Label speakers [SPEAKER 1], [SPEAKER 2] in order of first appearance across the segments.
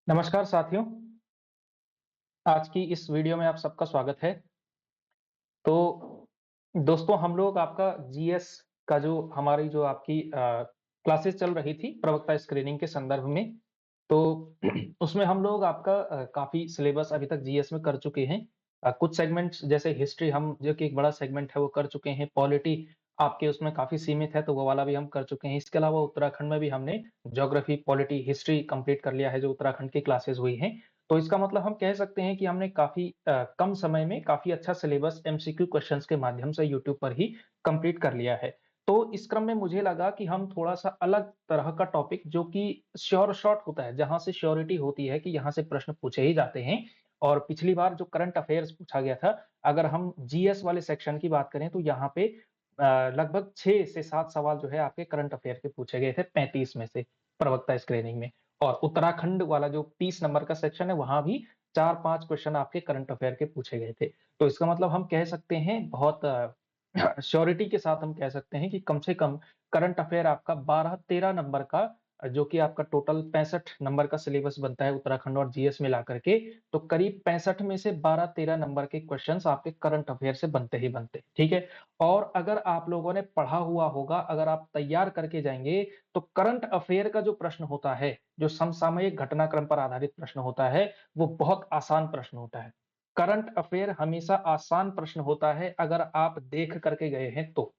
[SPEAKER 1] नमस्कार साथियों, आज की इस वीडियो में आप सबका स्वागत है। तो दोस्तों हम लोग आपका जीएस का जो हमारी जो आपकी क्लासेस चल रही थी प्रवक्ता स्क्रीनिंग के संदर्भ में, तो उसमें हम लोग आपका काफ़ी सिलेबस अभी तक जीएस में कर चुके हैं। कुछ सेगमेंट्स जैसे हिस्ट्री हम जो कि एक बड़ा सेगमेंट है वो कर चुके हैं, पॉलिटी आपके उसमें काफ़ी सीमित है तो वो वाला भी हम कर चुके हैं। इसके अलावा उत्तराखंड में भी हमने ज्योग्राफी, पॉलिटी, हिस्ट्री कंप्लीट कर लिया है जो उत्तराखंड की क्लासेस हुई हैं। तो इसका मतलब हम कह सकते हैं कि हमने काफ़ी कम समय में काफ़ी अच्छा सिलेबस एमसीक्यू क्वेश्चंस के माध्यम से यूट्यूब पर ही कंप्लीट कर लिया है। तो इस क्रम में मुझे लगा कि हम थोड़ा-सा अलग तरह का टॉपिक जो कि श्योर शॉट होता है, जहाँ से श्योरिटी होती है कि यहाँ से प्रश्न पूछे ही जाते हैं। और पिछली बार जो करंट अफेयर्स पूछा गया था, अगर हम जीएस वाले सेक्शन की बात करें तो यहाँ पे लगभग 6 से 7 सवाल जो है आपके करंट अफेयर के पूछे गए थे 35 में से प्रवक्ता स्क्रीनिंग में। और उत्तराखंड वाला जो 30 नंबर का सेक्शन है, वहाँ भी 4-5 क्वेश्चन आपके करंट अफेयर के पूछे गए थे। तो इसका मतलब हम कह सकते हैं बहुत श्योरिटी के साथ हम कह सकते हैं कि कम से कम करंट अफेयर आपका 12-13 नंबर का जो कि आपका टोटल 65 नंबर का सिलेबस बनता है उत्तराखंड और जीएस मिला करके, तो करीब 65 में से 12-13 नंबर के क्वेश्चंस आपके करंट अफेयर से बनते ही बनते हैं, ठीक है? और अगर आप लोगों ने पढ़ा हुआ होगा, अगर आप तैयार करके जाएँगे, तो करंट अफेयर का जो प्रश्न होता है, जो समसामयिक घटनाक्रम पर आधारित प्रश्न होता है, वो बहुत आसान प्रश्न होता है। करंट अफेयर हमेशा आसान प्रश्न होता है अगर आप देख करके गए हैं तो,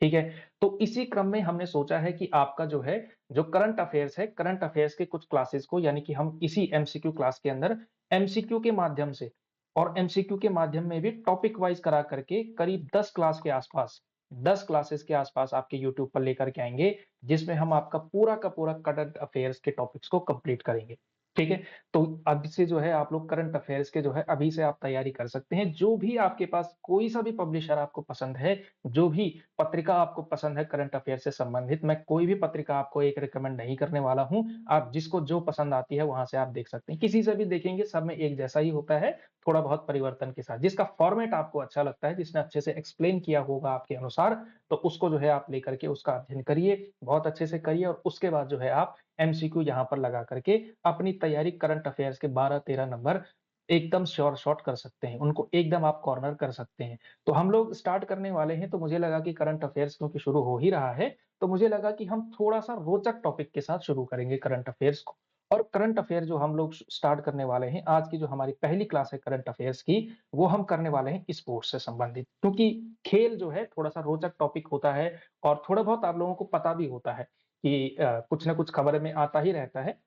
[SPEAKER 1] ठीक है? तो इसी क्रम में हमने सोचा है कि आपका जो है, जो करंट अफेयर्स है, करंट अफेयर्स के कुछ क्लासेस को यानी कि हम इसी एमसीक्यू क्लास के अंदर एमसीक्यू के माध्यम से और एमसीक्यू के माध्यम में भी टॉपिक वाइज़ करा करके करीब 10 क्लास के आसपास, 10 क्लासेस के आसपास आपके यूट्यूब पर लेकर के आएँगे, जिसमें हम आपका पूरा का पूरा करंट अफेयर्स के टॉपिक्स को कंप्लीट करेंगे, ठीक है? तो अब से जो है आप लोग करंट अफेयर्स के जो है अभी से आप तैयारी कर सकते हैं। जो भी आपके पास कोई-सा भी पब्लिशर आपको पसंद है, जो भी पत्रिका आपको पसंद है करंट अफेयर से संबंधित, मैं कोई भी पत्रिका आपको एक रिकमेंड नहीं करने वाला हूँ। आप जिसको जो पसंद आती है वहाँ से आप देख सकते हैं। किसी से भी देखेंगे सब में एक जैसा ही होता है, थोड़ा बहुत परिवर्तन के साथ। जिसका फॉर्मेट आपको अच्छा लगता है, जिसने अच्छे से एक्सप्लेन किया होगा आपके अनुसार, तो उसको जो है आप लेकर के उसका अध्ययन करिए, बहुत अच्छे से करिए और उसके बाद जो है आप एमसीक्यू यहाँ पर लगा करके अपनी तैयारी करंट अफेयर्स के 12-13 नंबर एकदम श्योर शॉट कर सकते हैं। उनको एकदम आप कॉर्नर कर सकते हैं। तो हम लोग स्टार्ट करने वाले हैं, तो मुझे लगा कि करंट अफेयर्स क्योंकि शुरू हो ही रहा है, तो मुझे लगा कि हम थोड़ा-सा रोचक टॉपिक के साथ शुरू करेंगे करंट अफेयर्स को। और करंट अफेयर जो हम लोग स्टार्ट करने वाले हैं, आज की जो हमारी पहली क्लास है करंट अफेयर्स की, वो हम करने वाले हैं स्पोर्ट्स से संबंधित। क्योंकि खेल जो है थोड़ा-सा रोचक टॉपिक होता है और थोड़ा बहुत आप लोगों को पता भी होता है कि कुछ न कुछ खबर में आता ही रहता है।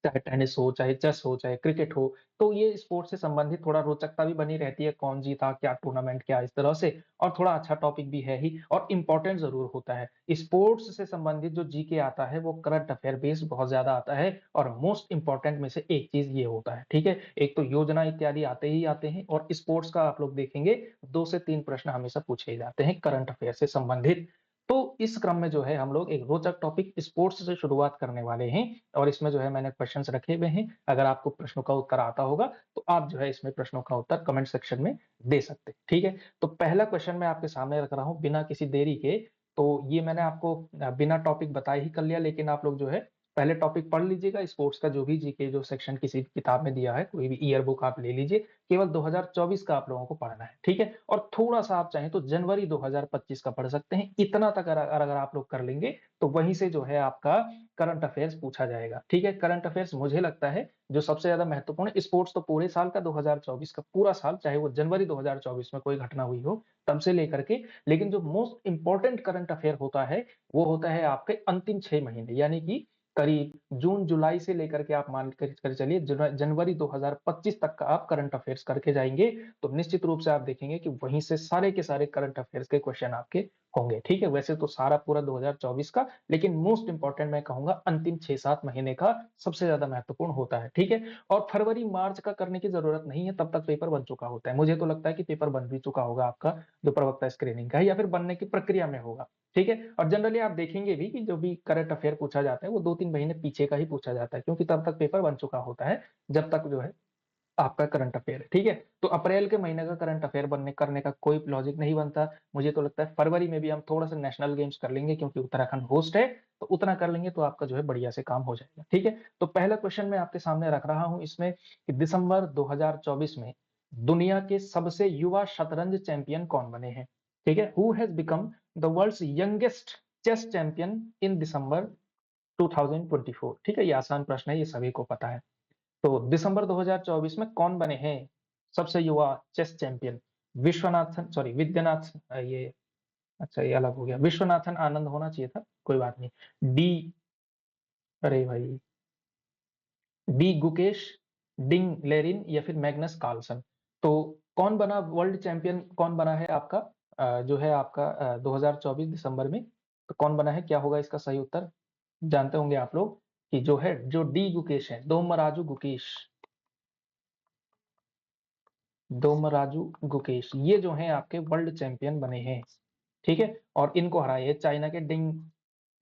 [SPEAKER 1] चाहे टेनिस हो, चाहे चेस हो, चाहे क्रिकेट हो, तो ये स्पोर्ट्स से संबंधित थोड़ा रोचकता भी बनी रहती है, कौन जीता, क्या टूर्नामेंट, क्या इस तरह से और थोड़ा अच्छा टॉपिक भी है ही और इम्पोर्टेंट ज़रूर होता है। स्पोर्ट्स से संबंधित जो जीके आता है, वो करंट अफेयर बेस्ड बहुत ज़्यादा आता है और मोस्ट इम्पोर्टेंट में से एक चीज़ ये होता है, ठीक है? एक तो योजना इत्यादि आते ही आते हैं और स्पोर्ट्स का आप लोग देखेंगे 2 से 3 प्रश्न हमेशा पूछे ही जाते हैं करंट अफेयर से संबंधित। तो इस क्रम में जो है हम लोग एक रोचक टॉपिक स्पोर्ट्स से शुरुआत करने वाले हैं और इसमें जो है मैंने क्वेश्चंस रखे हुए हैं। अगर आपको प्रश्नों का उत्तर आता होगा, तो आप जो है इसमें प्रश्नों का उत्तर कमेंट सेक्शन में दे सकते हैं, ठीक है? तो पहला क्वेश्चन मैं आपके सामने रख रहा हूँ बिना किसी देरी के, तो ये मैंने आपको बिना टॉपिक बताए ही कर लिया लेकिन आप लोग जो है पहले टॉपिक पढ़ लीजिएगा स्पोर्ट्स का जो भी जीके जो सेक्शन किसी किताब में दिया है, कोई भी ईयर बुक आप ले लीजिए, केवल 2024 का आप लोगों को पढ़ना है, ठीक है? और थोड़ा-सा आप चाहें तो जनवरी 2025 का पढ़ सकते हैं, इतना तक अगर आप लोग कर लेंगे, तो वहीं से जो है आपका करंट अफेयर्स पूछा जाएगा, ठीक है? करंट अफेयर्स मुझे लगता है जो सबसे ज़्यादा महत्वपूर्ण है स्पोर्ट्स तो पूरे साल का 2024 का पूरा साल, चाहे वो जनवरी 2024 में कोई घटना हुई हो, तब से लेकर के लेकिन जो मोस्ट इम्पोर्टेंट करंट अफेयर होता है, वो होता है आपके अंतिम 6 महीने यानी कि करीब जून-जुलाई से लेकर के आप मान कर चलिए जनवरी 2025 तक का आप करंट अफेयर्स करके जाएँगे, तो निश्चित रूप से आप देखेंगे कि वहीं से सारे के सारे करंट अफेयर्स के क्वेश्चन आपके होंगे, ठीक है? वैसे तो सारा पूरा 2024 का, लेकिन मोस्ट इम्पोर्टेंट मैं कहूँगा अंतिम 6-7 महीने का सबसे ज़्यादा महत्वपूर्ण होता है, ठीक है? और फरवरी-मार्च का करने की ज़रूरत नहीं है, तब तक पेपर बन चुका होता है। मुझे तो लगता है कि पेपर बन भी चुका होगा आपका, जो प्रवक्ता स्क्रीनिंग का है या फिर बनने की प्रक्रिया में होगा, ठीक है? और जनरली आप देखेंगे भी कि जो भी करंट अफेयर पूछा जाता है, वो 2-3 महीने पीछे का ही पूछा जाता है, क्योंकि तब तक पेपर बन चुका होता है, जब तक जो है आपका करंट अफेयर है, ठीक है? तो अप्रैल के महीने का करंट अफेयर करने का कोई लॉजिक नहीं बनता। मुझे तो लगता है फरवरी में भी हम थोड़ा-सा नेशनल गेम्स कर लेंगे, क्योंकि उत्तराखंड होस्ट है, तो उतना कर लेंगे तो आपका जो है बढ़िया से काम हो जाएगा, ठीक है? तो पहला क्वेश्चन मैं आपके सामने रख रहा हूँ इसमें कि दिसंबर 2024 में दुनिया के सबसे युवा शतरंज चैंपियन कौन बने हैं? ठीक है? Who has become the world's youngest chess champion in December 2024? ठीक है? ये आसान प्रश्न है, ये सभी को पता है। तो दिसंबर 2024 में कौन बने हैं सबसे युवा chess champion? Vishwanathan, sorry, Vidyanath, ये अच्छा, ये अलग हो गया, विश्वनाथन आनंद होना चाहिए था, कोई बात नहीं। डी, अरे भाई, डी गुकेश, डिंग लेरिन या फिर मैग्नस कार्लसन? तो कौन बना वर्ल्ड चैंपियन, कौन बना है आपका जो है आपका 2024 दिसंबर में? तो कौन बना है, क्या होगा इसका सही उत्तर? जानते होंगे आप लोग कि जो है, जो डी गुकेश है, दोमराजू गुकेश, दोमराजू गुकेश, ये जो हैं आपके वर्ल्ड चैंपियन बने हैं, ठीक है? और इनको हराए हैं चाइना के डिंग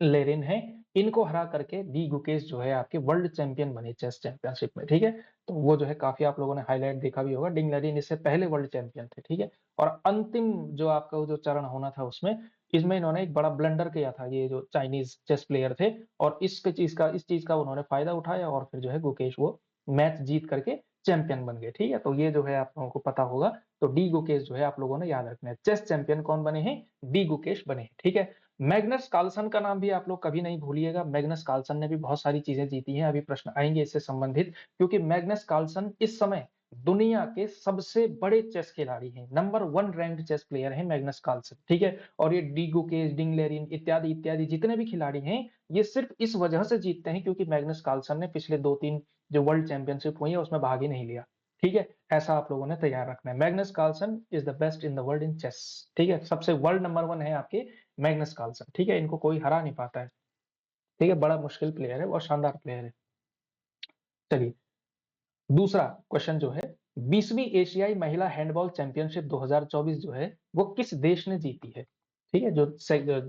[SPEAKER 1] लेरिन हैं, इनको हरा करके डी गुकेश जो है आपके वर्ल्ड चैंपियन बने चेस चैंपियनशिप में, ठीक है? तो वो जो है काफ़ी आप लोगों ने हाइलाइट देखा भी होगा, डिंग लेरिन इससे पहले वर्ल्ड चैंपियन थे, ठीक है? और अंतिम जो आपका वो जो चरण होना था उसमें, इसमें इन्होंने एक बड़ा ब्लंडर किया था, ये जो चाइनीज़ चेस प्लेयर थे, और इस चीज़ का उन्होंने फ़ायदा उठाया और फिर जो है गुकेश वो मैच जीत करके चैंपियन बन गए, ठीक है? तो ये जो है आप लोगों को पता होगा, तो डी गुकेश जो है आप लोगों ने याद रखना है। चेस चैंपियन कौन बने हैं? डी गुकेश बने हैं, ठीक है? मैग्नस कार्लसन का नाम भी आप लोग कभी नहीं भूलिएगा। मैग्नस कार्लसन ने भी बहुत सारी चीजें जीती हैं, अभी प्रश्न आएंगे इससे संबंधित, क्योंकि मैग्नस कार्लसन इस समय दुनिया के सबसे बड़े चेस खिलाड़ी हैं, नंबर 1 रैंक्ड चेस प्लेयर हैं मैग्नस कार्लसन, ठीक है? और ये डी गुकेश, डिंग लेरिन इत्यादि इत्यादि जितने भी खिलाड़ी हैं, ये सिर्फ इस वजह से जीतते हैं क्योंकि मैग्नस कार्लसन ने पिछले 2-3 जो वर्ल्ड चैंपियनशिप हुई है उसमें भाग ही नहीं लिया, ठीक है? ऐसा आप लोगों ने तैयार रखना है। Magnus Carlsen is the best in the world in chess, ठीक है? सबसे वर्ल्ड नंबर 1 है आपके मैग्नस कार्लसन, ठीक है? इनको कोई हरा नहीं पाता है, ठीक है? बड़ा मुश्किल प्लेयर है और शानदार प्लेयर है। चलिए, दूसरा क्वेश्चन जो है, 20वीं एशियाई महिला हैंडबॉल चैंपियनशिप 2024 जो है, वो किस देश ने जीती है? ठीक है?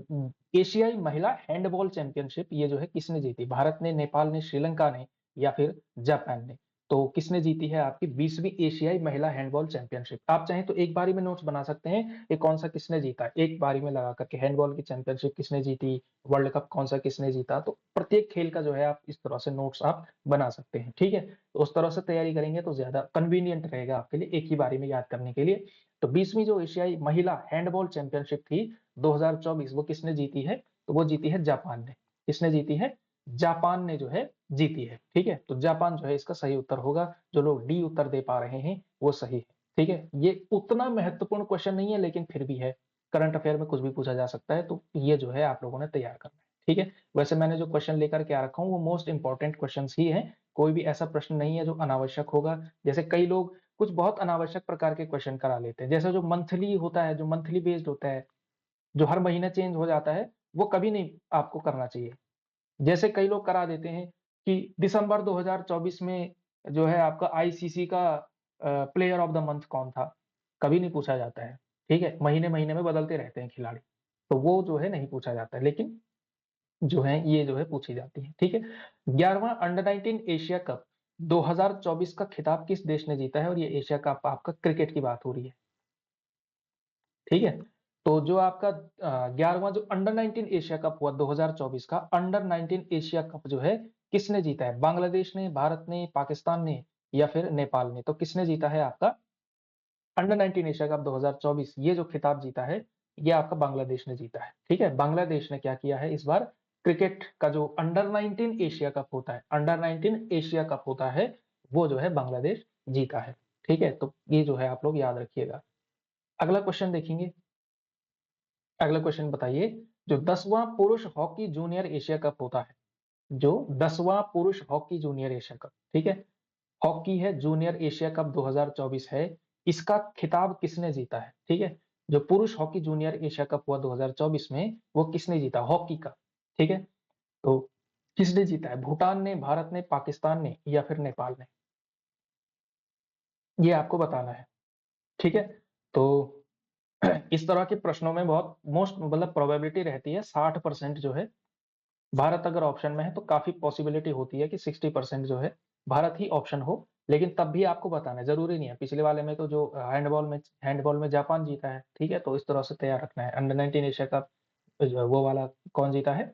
[SPEAKER 1] एशियाई महिला हैंडबॉल चैंपियनशिप ये जो है किसने जीती? भारत ने, नेपाल ने, श्रीलंका ने या फिर जापान ने? तो किसने जीती है आपकी 20वीं एशियाई महिला हैंडबॉल चैंपियनशिप? आप चाहें तो एक बारी में नोट्स बना सकते हैं, ये कौन सा किसने जीता, एक बारी में लगा करके हैंडबॉल की चैंपियनशिप किसने जीती, वर्ल्ड कप कौन सा किसने जीता, तो प्रत्येक खेल का जो है आप इस तरह से नोट्स आप बना सकते हैं, ठीक है? तो उस तरह से तैयारी करेंगे तो ज्यादा कन्वीनियंट रहेगा आपके लिए एक ही बारी में याद करने के लिए। तो 20वीं जो एशियाई महिला हैंडबॉल चैंपियनशिप थी 2024, वो किसने जीती है? तो वो जीती है जापान ने। किसने जीती है? जापान ने जो है जीती है, ठीक है? तो जापान जो है इसका सही उत्तर होगा। जो लोग डी उत्तर दे पा रहे हैं वो सही है, ठीक है? ये उतना महत्वपूर्ण क्वेश्चन नहीं है लेकिन फिर भी है, करंट अफेयर में कुछ भी पूछा जा सकता है, तो ये जो है आप लोगों ने तैयार करना है, ठीक है? वैसे मैंने जो क्वेश्चन लेकर के आ रखा हूँ वो मोस्ट इंपॉर्टेंट क्वेश्चन ही है, कोई भी ऐसा प्रश्न नहीं है जो अनावश्यक होगा। जैसे कई लोग कुछ बहुत अनावश्यक प्रकार के क्वेश्चन करा लेते हैं, जैसे जो मंथली होता है, जो मंथली बेस्ड होता है, जो हर महीने चेंज हो जाता है, वो कभी नहीं आपको करना चाहिए। जैसे कई लोग करा देते हैं कि दिसंबर 2024 में जो है आपका आईसीसी का प्लेयर ऑफ द मंथ कौन था? कभी नहीं पूछा जाता है, ठीक है? महीने-महीने में बदलते रहते हैं खिलाड़ी, तो वो जो है नहीं पूछा जाता है, लेकिन जो है ये जो है पूछी जाती है, ठीक है? 11वां अंडर 19 एशिया कप 2024 का खिताब किस देश ने जीता है? और ये एशिया कप आपका क्रिकेट की बात हो रही है, ठीक है? तो जो आपका 11वां जो अंडर 19 एशिया कप हुआ 2024 का अंडर 19 एशिया कप जो है किसने जीता है? बांग्लादेश ने, भारत ने, पाकिस्तान ने या फिर नेपाल ने? तो किसने जीता है आपका अंडर 19 एशिया कप 2024? ये जो खिताब जीता है, ये आपका बांग्लादेश ने जीता है, ठीक है? बांग्लादेश ने क्या किया है इस बार, क्रिकेट का जो अंडर 19 एशिया कप होता है, अंडर 19 एशिया कप होता है, वो जो है बांग्लादेश जीता है, ठीक है? तो ये जो है आप लोग याद रखिएगा। अगला क्वेश्चन देखेंगे। अगला क्वेश्चन बताइए, जो 10वां पुरुष हॉकी जूनियर एशिया कप होता है, जो 10वां पुरुष हॉकी जूनियर एशिया कप, ठीक है? हॉकी है, जूनियर एशिया कप 2024 है, इसका खिताब किसने जीता है? ठीक है? जो पुरुष हॉकी जूनियर एशिया कप हुआ 2024 में, वो किसने जीता हॉकी का? ठीक है? तो किसने जीता है? भूटान ने, भारत ने, पाकिस्तान ने या फिर नेपाल ने? ये आपको बताना है, ठीक है? तो इस तरह के प्रश्नों में बहुत मोस्ट मतलब प्रोबेबिलिटी रहती है 60% जो है भारत अगर ऑप्शन में है तो काफ़ी पॉसिबिलिटी होती है कि 60% जो है भारत ही ऑप्शन हो, लेकिन तब भी आपको बताना है, ज़रूरी नहीं है। पिछले वाले में तो जो हैंडबॉल में जापान जीता है, ठीक है? तो इस तरह से तैयार रखना है। अंडर 19 एशिया कप वो वाला कौन जीता है?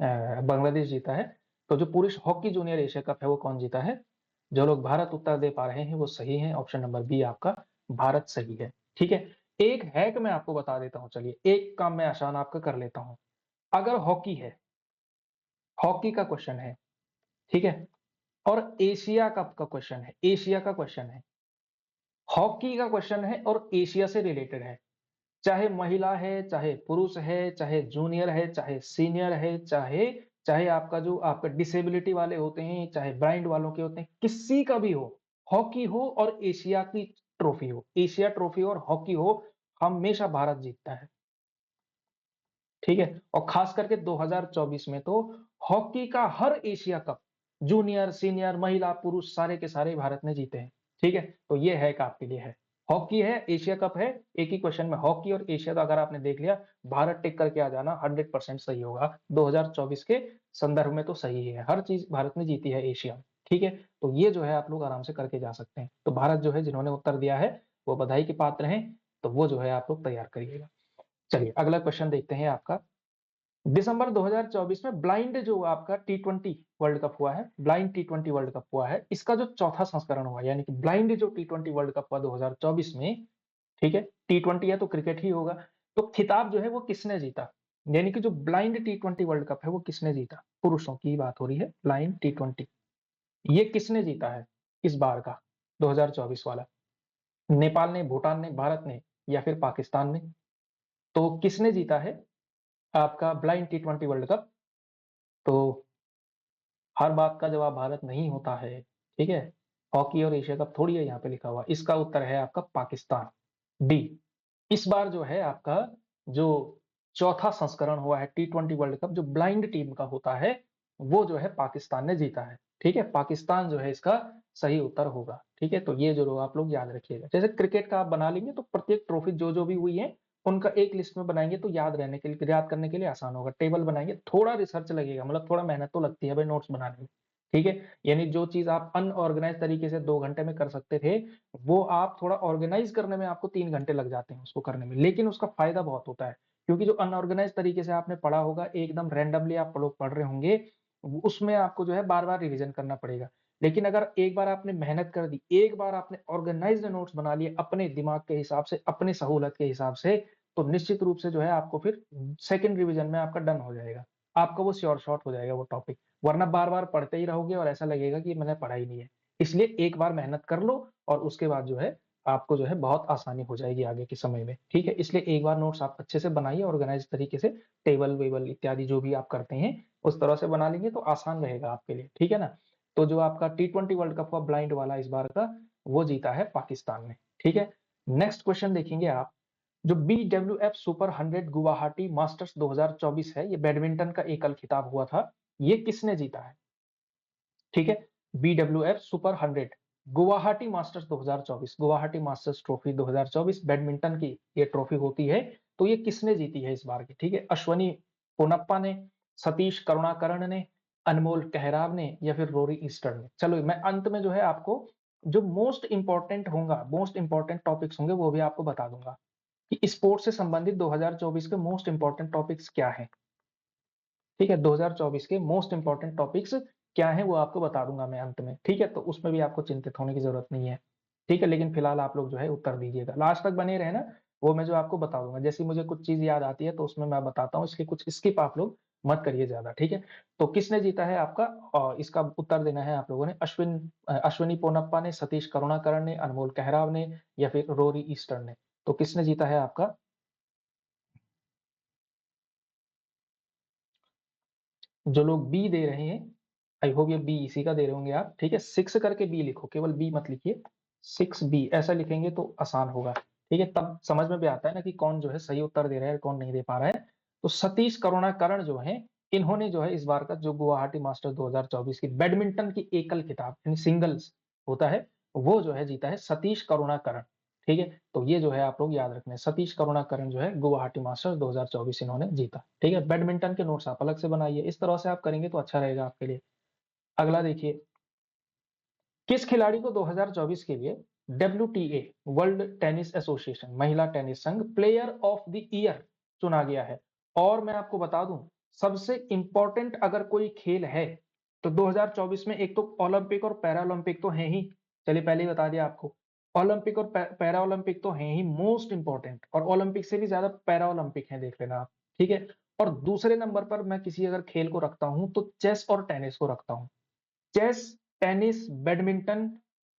[SPEAKER 1] बांग्लादेश जीता है। तो जो पुरुष हॉकी जूनियर एशिया कप है वो कौन जीता है? जो लोग भारत उत्तर दे पा रहे हैं वो सही हैं, ऑप्शन नंबर बी आपका भारत सही है, ठीक है? एक हैक मैं आपको बता देता हूँ चलिए, एक काम मैं आसान आपका कर लेता हूँ। अगर हॉकी है, हॉकी का क्वेश्चन है, ठीक है? और एशिया कप का क्वेश्चन है, एशिया का क्वेश्चन है, हॉकी का क्वेश्चन है और एशिया से रिलेटेड है। चाहे महिला है, चाहे पुरुष है, चाहे जूनियर है, चाहे सीनियर है, चाहे चाहे आपका जो आपका डिसेबिलिटी वाले होते हैं, चाहे ब्लाइंड वालों के होते हैं, किसी का भी हो, हॉकी हो और एशिया की ट्रॉफी हो, एशिया ट्रॉफी और हॉकी हो, हमेशा भारत जीतता है। ठीक है? और खास करके 2024 में तो हॉकी का हर एशिया कप जूनियर, सीनियर, महिला, पुरुष सारे के सारे भारत ने जीते हैं। ठीक है? तो ये हैक आपके लिए है। हॉकी है, एशिया कप है, एक ही क्वेश्चन में हॉकी और एशिया तो अगर आपने देख लिया, भारत टिक करके आ जाना 100% सही होगा। 2024 के संदर्भ में तो सही है, हर चीज़ भारत ने जीती है एशिया में। ठीक है? तो ये जो है आप लोग आराम से करके जा सकते हैं। तो भारत जो है जिन्होंने उत्तर दिया है, वो बधाई के पात्र हैं, तो वो जो है आप लोग तैयार करिएगा। चलिए अगला क्वेश्चन देखते हैं आपका। दिसंबर 2024 में ब्लाइंड जो आपका टी20 वर्ल्ड कप हुआ है, ब्लाइंड टी20 वर्ल्ड कप हुआ है, इसका जो चौथा संस्करण हुआ, यानी कि ब्लाइंड जो टी20 वर्ल्ड कप हुआ 2024 में, ठीक है? टी20 है तो क्रिकेट ही होगा। तो खिताब जो है वो किसने जीता? यानी कि जो ब्लाइंड टी20 वर्ल्ड कप है वो किसने जीता? पुरुषों की बात हो रही है, ब्लाइंड टी20। ये किसने जीता है इस बार का 2024 वाला? नेपाल ने, भूटान ने, भारत ने या फिर पाकिस्तान ने? तो किसने जीता है आपका ब्लाइंड टी20 वर्ल्ड कप? तो हर बात का जवाब भारत नहीं होता है, ठीक है? हॉकी और एशिया कप थोड़ी है यहाँ पे लिखा हुआ। इसका उत्तर है आपका पाकिस्तान, डी। इस बार जो है आपका जो चौथा संस्करण हुआ है टी20 वर्ल्ड कप, जो ब्लाइंड टीम का होता है, वो जो है पाकिस्तान ने जीता है, ठीक है? पाकिस्तान जो है इसका सही उत्तर होगा, ठीक है? तो ये जो आप लोग याद रखिएगा। जैसे क्रिकेट का आप बना लेंगे तो प्रत्येक ट्रॉफी जो भी हुई है, उनका एक लिस्ट में बनाएंगे तो याद करने के लिए आसान होगा। टेबल बनाएंगे, थोड़ा रिसर्च लगेगा, मतलब थोड़ा मेहनत तो लगती है भाई नोट्स बनाने में, ठीक है? यानी जो चीज आप अनऑर्गेनाइज तरीके से 2 घंटे में कर सकते थे, वो आप थोड़ा ऑर्गेनाइज करने में आपको 3 घंटे लग जाते हैं उसको करने में, लेकिन उसका फायदा बहुत होता है। क्योंकि जो अनऑर्गेनाइज तरीके से आपने पढ़ा होगा, एकदम रैंडमली आप लोग पढ़ रहे होंगे, उसमें आपको जो है बार बार रिवीजन करना पड़ेगा। लेकिन अगर एक बार आपने मेहनत कर दी, एक बार आपने ऑर्गेनाइज्ड नोट्स बना लिए अपने दिमाग के हिसाब से, अपनी सहूलत के हिसाब से, तो निश्चित रूप से जो है आपको फिर सेकंड रिवीजन में आपका डन हो जाएगा, आपका वो श्योर शॉट हो जाएगा वो टॉपिक। वरना बार बार पढ़ते ही रहोगे और ऐसा लगेगा कि मैंने पढ़ा ही नहीं है। इसलिए एक बार मेहनत कर लो और उसके बाद जो है आपको जो है बहुत आसानी हो जाएगी आगे के समय में, ठीक है? इसलिए एक बार नोट्स आप अच्छे से बनाइए ऑर्गेनाइज तरीके से, टेबल वेबल इत्यादि जो भी आप करते हैं उस तरह से बना लेंगे तो आसान रहेगा आपके लिए, ठीक है ना? तो जो आपका टी20 वर्ल्ड कप हुआ ब्लाइंड वाला इस बार का, वो जीता है पाकिस्तान ने, ठीक है? नेक्स्ट क्वेश्चन देखेंगे आप। जो बीडब्ल्यूएफ सुपर 100 गुवाहाटी मास्टर्स 2024 है, ये बैडमिंटन का एकल खिताब हुआ था, ये किसने जीता है? ठीक है? BWF super 100 Guwahati masters 2024, Guwahati masters trophy 2024 badminton की ये ट्रॉफी होती है, तो ये किसने जीती है इस बार की? ठीक है? अश्वनी पोनप्पा ने, सतीश करुणाकरण ने, अनमोल कहराव ने या फिर रोरी ईस्टर्न ने? चलो मैं अंत में जो है आपको जो मोस्ट इंपॉर्टेंट होगा, मोस्ट इंपॉर्टेंट टॉपिक्स होंगे वो भी आपको बता दूंगा कि स्पोर्ट्स से संबंधित 2024 के मोस्ट इंपॉर्टेंट टॉपिक्स क्या हैं। ठीक है? 2024 के मोस्ट इंपोर्टेंट टॉपिक्स क्या हैं वो आपको बता दूँगा मैं अंत में, ठीक है? तो उसमें भी आपको चिंतित होने की ज़रूरत नहीं है, ठीक है? लेकिन फिलहाल आप लोग जो है उत्तर दीजिएगा, लास्ट तक बने रहें ना, वो मैं जो आपको बता दूँगा। जैसे ही मुझे कुछ चीज़ याद आती है तो उसमें मैं बताता हूँ, इसलिए कुछ स्किप आप लोग मत करिए ज़्यादा, ठीक है? तो किसने जीता है आपका इसका उत्तर देना है आप लोगों ने अश्विनी पोनप्पा ने, सतीश करुणाकरण ने, अनमोल कहराव ने या फिर रोरी ईस्टर्न ने? तो किसने जीता है आपका? जो लोग बी दे रहे हैं, आई होप ये बी इसी का दे रहे होंगे आप, ठीक है? 6 करके बी लिखो, केवल बी मत लिखिए, 6 बी ऐसा लिखेंगे तो आसान होगा, ठीक है? तब समझ में भी आता है ना कि कौन जो है सही उत्तर दे रहा है, कौन नहीं दे पा रहा है। तो सतीश करुणाकरण जो हैं, इन्होंने जो है इस बार का जो गुवाहाटी मास्टर्स 2024 की बैडमिंटन की एकल खिताब यानी सिंगल्स होता है, वो जो है जीता है सतीश करुणाकरण, ठीक है? तो ये जो है आप लोग याद रखना है। सतीश करुणाकरन जो है गुवाहाटी मास्टर्स 2024 इन्होंने जीता, ठीक है? बैडमिंटन के नोट्स आप अलग से बनाइए, इस तरह से आप करेंगे तो अच्छा रहेगा आपके लिए। अगला देखिए, किस खिलाड़ी को 2024 के लिए डब्ल्यूटीए वर्ल्ड टेनिस एसोसिएशन महिला टेनिस संघ प्लेयर ऑफ द ईयर चुना गया है? और मैं आपको बता दूं, सबसे इंपॉर्टेंट अगर कोई खेल है तो 2024 में एक तो ओलंपिक और पैरा ओलंपिक तो है ही। चलिए पहले ही बता दिया आपको, ओलंपिक और पैरा ओलंपिक तो है ही मोस्ट इंपॉर्टेंट, और ओलंपिक से भी ज्यादा पैरा ओलंपिक है, देख लेना आप, ठीक है? और दूसरे नंबर पर मैं किसी अगर खेल को रखता हूं तो चेस और टेनिस को रखता हूं। चेस, टेनिस, बैडमिंटन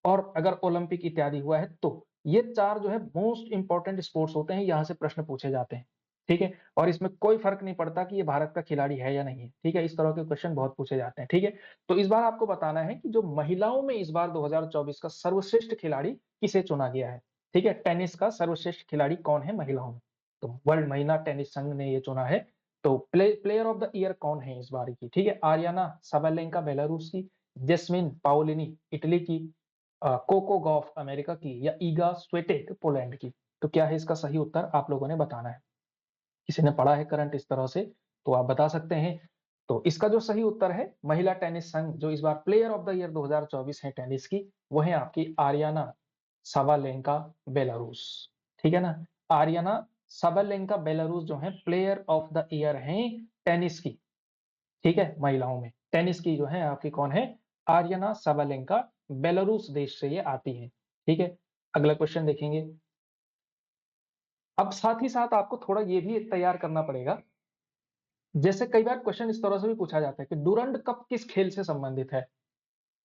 [SPEAKER 1] और अगर ओलंपिक इत्यादि हुआ है तो ये 4 जो है मोस्ट इंपोर्टेंट स्पोर्ट्स होते हैं, यहाँ से प्रश्न पूछे जाते हैं, ठीक है? और इसमें कोई फर्क नहीं पड़ता कि ये भारत का खिलाड़ी है या नहीं है, ठीक है? इस तरह के क्वेश्चन बहुत पूछे जाते हैं, ठीक है? तो इस बार आपको बताना है कि जो महिलाओं में इस बार 2024 का सर्वश्रेष्ठ खिलाड़ी किसे चुना गया है, ठीक है? टेनिस का सर्वश्रेष्ठ खिलाड़ी कौन है महिलाओं में? तो वर्ल्ड महिला टेनिस संघ ने ये चुना है। तो प्लेयर ऑफ द ईयर कौन है इस बार की, ठीक है? आर्याना साबालेंका बेलारूस की, जेस्मिन पाओलिनी इटली की, कोको गॉफ अमेरिका की, या ईगा स्वेटेक पोलैंड की? तो क्या है इसका सही उत्तर, आप लोगों ने बताना है। किसी ने पढ़ा है करंट इस तरह से तो आप बता सकते हैं। तो इसका जो सही उत्तर है, महिला टेनिस संघ जो इस बार प्लेयर ऑफ द ईयर 2024 है टेनिस की, वो है आपकी आर्याना साबालेंका बेलारूस, ठीक है ना? आर्याना साबालेंका बेलारूस जो है प्लेयर ऑफ द ईयर हैं टेनिस की, ठीक है? महिलाओं में टेनिस की जो है आपकी कौन है? आर्यना साबालेंका, बेलारूस देश से ये आती है, ठीक है? अगला क्वेश्चन देखेंगे। अब साथ ही साथ आपको थोड़ा ये भी तैयार करना पड़ेगा, जैसे कई बार क्वेश्चन इस तरह से भी पूछा जाता है कि डूरंड कप किस खेल से संबंधित है,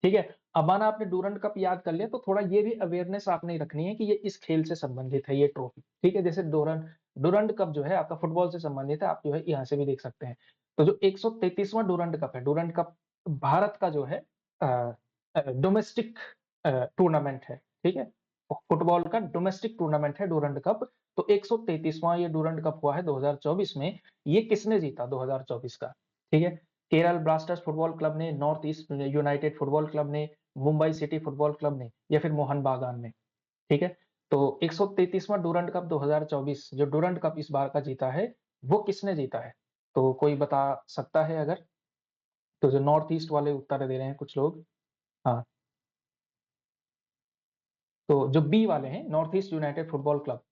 [SPEAKER 1] ठीक है? अब माना आपने डूरंड कप याद कर लिया तो थोड़ा ये भी अवेयरनेस आपने रखनी है कि ये इस खेल से संबंधित है ये ट्रॉफी, ठीक है? जैसे डूरंड डूरंड कप जो है आपका फुटबॉल से संबंधित है, आप जो है यहाँ से भी देख सकते हैं। तो जो 133वां डूरंड कप है, डूरंड कप भारत का जो है डोमेस्टिक टूर्नामेंट है, ठीक है? फुटबॉल का डोमेस्टिक टूर्नामेंट है डूरंड कप। तो 133वां ये डूरंड कप हुआ है 2024 में। ये किसने जीता 2024 का, ठीक है? केरल ब्लास्टर्स फुटबॉल क्लब ने, north East United football club ने, मुंबई सिटी फुटबॉल क्लब ने, या फिर मोहन बागान ने, ठीक है? तो 133वां डूरंड कप 2024 जो डूरंड कप इस बार का जीता है, वो किसने जीता है? तो कोई बता सकता है अगर? तो जो नॉर्थ ईस्ट वाले उत्तर दे रहे हैं कुछ लोग। हाँ, तो जो बी वाले हैं North East United football club,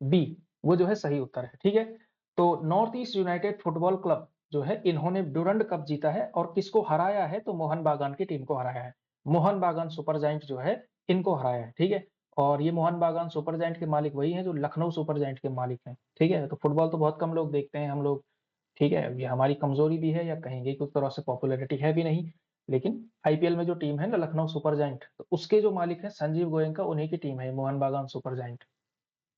[SPEAKER 1] B, वो जो है सही उत्तर है, ठीक है? तो North East United football club जो है इन्होंने डूरंड कप जीता है, और किसको हराया है? तो मोहन बागान की टीम को हराया है। मोहन बागान सुपर जायंट जो है इनको हराया है, ठीक है? और ये मोहन बागान सुपर जायंट के मालिक वही हैं जो लखनऊ सुपर जायंट के मालिक हैं, ठीक है? तो फुटबॉल तो बहुत कम लोग देखते हैं हम लोग, ठीक है? ये हमारी कमजोरी भी है या कहेंगे कि उस तरह से पॉपुलैरिटी है भी नहीं। लेकिन आईपीएल में जो टीम है ना लखनऊ सुपर जायंट, तो उसके जो मालिक हैं संजीव गोयनका, उन्हीं की टीम है मोहन बागान सुपर जायंट,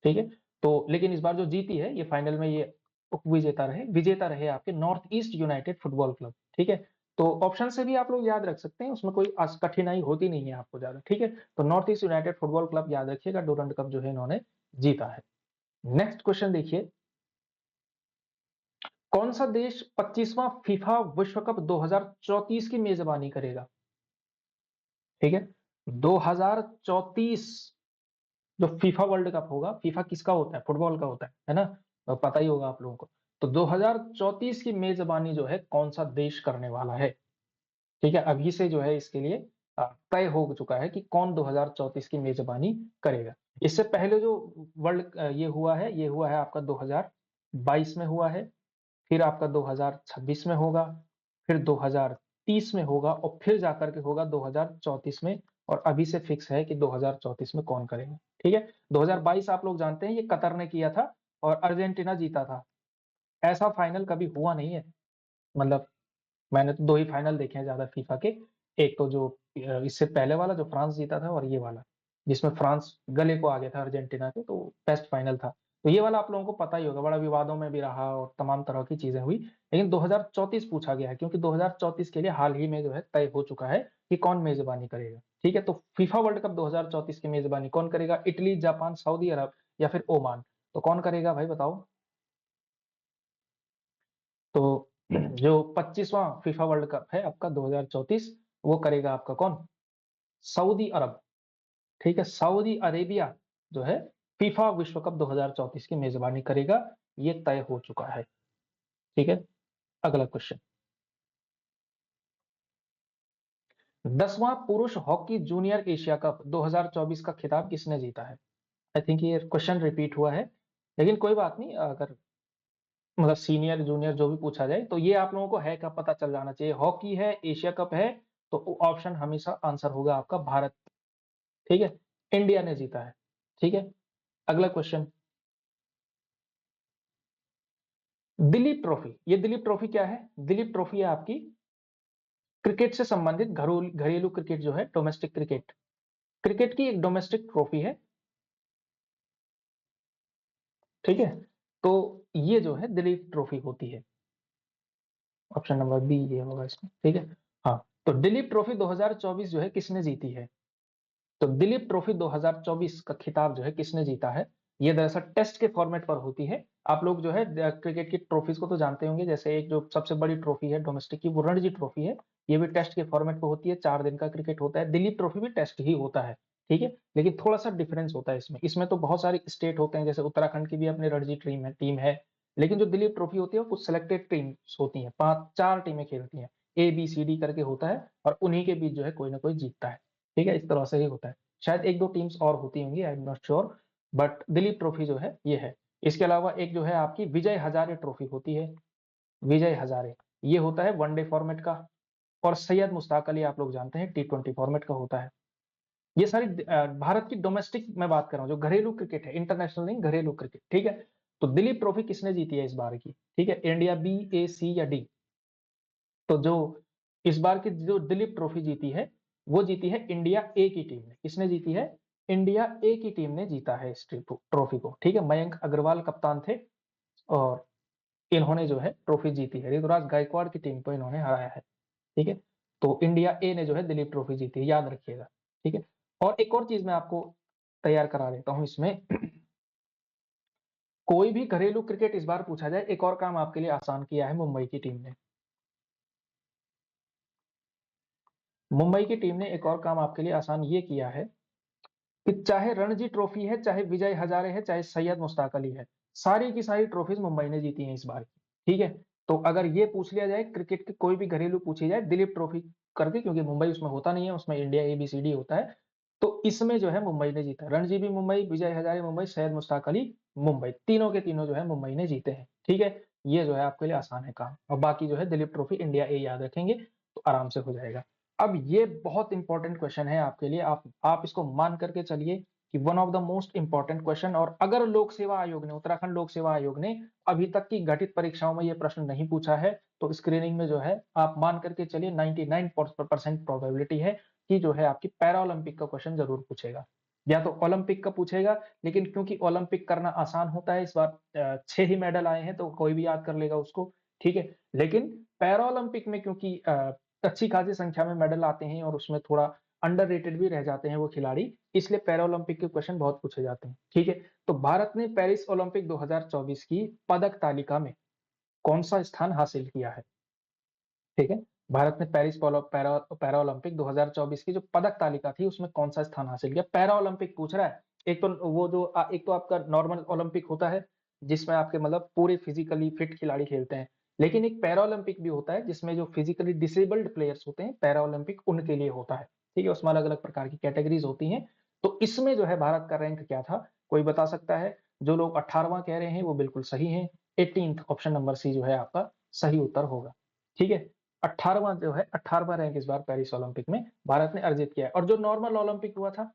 [SPEAKER 1] ठीक है? तो लेकिन इस बार जो जीती है ये फाइनल में ये विजेता रहे आपके north East United football club, ठीक है? तो ऑप्शन से भी आप लोग याद रख सकते हैं, उसमें कोई कठिनाई होती नहीं है आपको ज्यादा, ठीक है? तो North East United football club याद रखिएगा, डूरंड कप जो है इन्होंने जीता है। नेक्स्ट क्वेश्चन देखिए, कौन सा देश 25वां फीफा विश्व कप 2034 की मेजबानी करेगा, ठीक है? 2034 जो फीफा वर्ल्ड कप होगा, फीफा किसका होता है? फुटबॉल का होता है ना? तो पता ही होगा आप लोगों को। तो 2034 की मेजबानी जो है कौन सा देश करने वाला है, ठीक है? अभी से जो है इसके लिए तय हो चुका है कि कौन 2034 की मेजबानी करेगा। इससे पहले जो वर्ल्ड ये हुआ है आपका 2022 में हुआ है, फिर आपका 2026 में होगा, फिर 2030 में होगा, और फिर जाकर के होगा 2034 में। और अभी से फिक्स है कि 2034 में कौन करेगा, ठीक है? 2022 आप लोग जानते हैं ये कतर ने किया था और अर्जेंटीना जीता था। ऐसा फाइनल कभी हुआ नहीं है, मतलब मैंने तो 2 ही फाइनल देखे हैं ज़्यादा फीफा के। एक तो जो इससे पहले वाला जो फ्रांस जीता था, और ये वाला जिसमें फ्रांस गले को आ गया था अर्जेंटीना के, तो बेस्ट फाइनल था। तो ये वाला आप लोगों को पता ही होगा, बड़ा विवादों में भी रहा और तमाम तरह की चीज़ें हुई। लेकिन 2034 पूछा गया है क्योंकि 2034 के लिए हाल ही में जो है तय हो चुका है कि कौन मेज़बानी करेगा, ठीक है? तो फीफा वर्ल्ड कप 2034 की मेज़बानी कौन करेगा? इटली, जापान, सऊदी अरब या फिर ओमान? तो कौन करेगा भाई बताओ? तो जो 25वां फीफा वर्ल्ड कप है आपका 2034, वो करेगा आपका कौन? सऊदी अरब, ठीक है? सऊदी अरेबिया जो है फीफा विश्व कप 2034 की मेजबानी करेगा, ये तय हो चुका है। ठीक है, अगला क्वेश्चन। 10वां पुरुष हॉकी जूनियर एशिया कप 2024 का खिताब किसने जीता है? आई थिंक ये क्वेश्चन रिपीट हुआ है, लेकिन कोई बात नहीं, अगर मतलब सीनियर जूनियर जो भी पूछा जाए तो ये आप लोगों को है का पता चल जाना चाहिए। हॉकी है, एशिया कप है, तो ऑप्शन हमेशा आंसर होगा आपका भारत। ठीक है, इंडिया ने जीता है। ठीक है, अगला क्वेश्चन। दिलीप ट्रॉफी, ये दिलीप ट्रॉफी क्या है? दिलीप ट्रॉफी है आपकी क्रिकेट से संबंधित घरेलू क्रिकेट जो है, डोमेस्टिक क्रिकेट, क्रिकेट की एक डोमेस्टिक ट्रॉफी है। ठीक है, तो ये जो है दिलीप ट्रॉफी होती है। ऑप्शन नंबर बी ये होगा इसमें। ठीक है, हाँ, तो दिलीप ट्रॉफी 2024 जो है किसने जीती है? तो दिलीप ट्रॉफी 2024 का खिताब जो है किसने जीता है? ये दरअसल टेस्ट के फॉर्मेट पर होती है। आप लोग जो है क्रिकेट की ट्रॉफीज को तो जानते होंगे, जैसे एक जो सबसे बड़ी ट्रॉफी है डोमेस्टिक की, वो रणजी ट्रॉफी है। ये भी टेस्ट के फॉर्मेट पर होती है, 4 दिन का क्रिकेट होता है। दिलीप ट्रॉफी भी टेस्ट ही होता है। ठीक है, लेकिन थोड़ा सा डिफरेंस होता है इसमें। इसमें तो बहुत सारे स्टेट होते हैं, जैसे उत्तराखंड की भी अपनी रणजी टीम है। लेकिन जो दिलीप ट्रॉफी होती है वो कुछ सिलेक्टेड टीम्स होती हैं, 4 टीमें खेलती हैं, ABCD करके होता है, और उन्हीं के बीच जो है कोई ना कोई जीतता है। ठीक है, इस तरह से ही होता है। शायद 1-2 टीम्स और होती होंगी, I am not sure, but Dilip trophy जो है ये है। इसके अलावा एक जो है आपकी विजय हजारे ट्रॉफी होती है। विजय हजारे, ये होता है वनडे फॉर्मेट का। और सैयद मुश्ताक अली आप लोग जानते हैं T20 फॉर्मेट का होता है। ये सारी भारत की डोमेस्टिक मैं बात कर रहा हूँ, जो घरेलू क्रिकेट है, इंटरनेशनल नहीं, घरेलू क्रिकेट। ठीक है, तो दिलीप ट्रॉफी किसने जीती है इस बार की? ठीक है, इंडिया, B, A, C या D? तो जो इस बार की जो दिलीप ट्रॉफी जीती है, वो जीती है इंडिया ए की टीम ने। किसने जीती है? इंडिया ए की टीम ने जीता है इस ट्रॉफी को। ठीक है, मयंक अग्रवाल कप्तान थे, और इन्होंने जो है ट्रॉफी जीती है। ऋतुराज गायकवाड़ की टीम को इन्होंने हराया है। ठीक है, तो इंडिया ए ने जो है दिलीप ट्रॉफी जीती है, याद रखिएगा। ठीक है, और एक और चीज मैं आपको तैयार करा देता हूं इसमें। कोई भी घरेलू क्रिकेट इस बार पूछा जाए, एक और काम आपके लिए आसान किया है मुंबई की टीम ने। मुंबई की टीम ने एक और काम आपके लिए आसान ये किया है कि चाहे रणजी ट्रॉफी है, चाहे विजय हजारे है, चाहे सैयद मुश्ताक अली है, सारी की सारी ट्रॉफीज मुंबई ने जीती हैं इस बार की। ठीक है, तो अगर ये पूछ लिया जाए, क्रिकेट की कोई भी घरेलू पूछी जाए, दिलीप ट्रॉफी करके, क्योंकि मुंबई उसमें होता नहीं है, उसमें इंडिया ABCD होता है, तो इसमें जो है मुंबई ने जीता। रणजी भी मुंबई, विजय हजारे मुंबई, सैयद मुश्ताक अली मुंबई, तीनों के तीनों जो है मुंबई ने जीते हैं। ठीक है, ये जो है आपके लिए आसान है काम, और बाकी जो है दिलीप ट्रॉफी इंडिया ए याद रखेंगे तो आराम से हो जाएगा। अब ये बहुत इंपॉर्टेंट क्वेश्चन है आपके लिए, आप इसको मान करके चलिए कि one of the most important question. और अगर लोक सेवा आयोग ने, उत्तराखंड लोक सेवा आयोग ने अभी तक की घटित परीक्षाओं में ये प्रश्न नहीं पूछा है, तो स्क्रीनिंग में जो है आप मान करके चलिए 99% प्रोबेबिलिटी है कि जो है आपकी पैरा ओलंपिक का क्वेश्चन जरूर पूछेगा, या तो ओलंपिक का पूछेगा। लेकिन क्योंकि ओलंपिक करना आसान होता है, इस बार 6 ही मेडल आए हैं, तो कोई भी याद कर लेगा उसको। ठीक है, लेकिन पैरा ओलंपिक में क्योंकि अच्छी खासी संख्या में मेडल आते हैं, और उसमें थोड़ा अंडररेटेड भी रह जाते हैं वो खिलाड़ी, इसलिए पैरा ओलंपिक के क्वेश्चन बहुत पूछे जाते हैं। ठीक है, तो भारत ने पेरिस ओलंपिक 2024 की पदक तालिका में कौन सा स्थान हासिल किया है? ठीक है, भारत ने पेरिस पैरा ओलंपिक 2024 की जो पदक तालिका थी, उसमें कौन सा स्थान हासिल किया? पैरा ओलंपिक पूछ रहा है। एक तो वो जो एक तो आपका नॉर्मल ओलंपिक होता है, जिसमें आपके मतलब पूरे फिजिकली फिट खिलाड़ी खेलते हैं, लेकिन एक पैरा ओलंपिक भी होता है जिसमें जो फिजिकली डिसेबल्ड प्लेयर्स होते हैं, पैरा ओलंपिक उनके लिए होता है। ठीक है, उसमें अलग अलग प्रकार की कैटेगरीज होती हैं। तो इसमें जो है भारत का रैंक क्या था, कोई बता सकता है? जो लोग 18वां कह रहे हैं वो बिल्कुल सही है। 18th, ऑप्शन नंबर सी जो है आपका सही उत्तर होगा। ठीक है, 18वां जो है, 18वां रैंक इस बार पेरिस ओलंपिक में भारत ने अर्जित किया है। और जो नॉर्मल ओलंपिक हुआ था,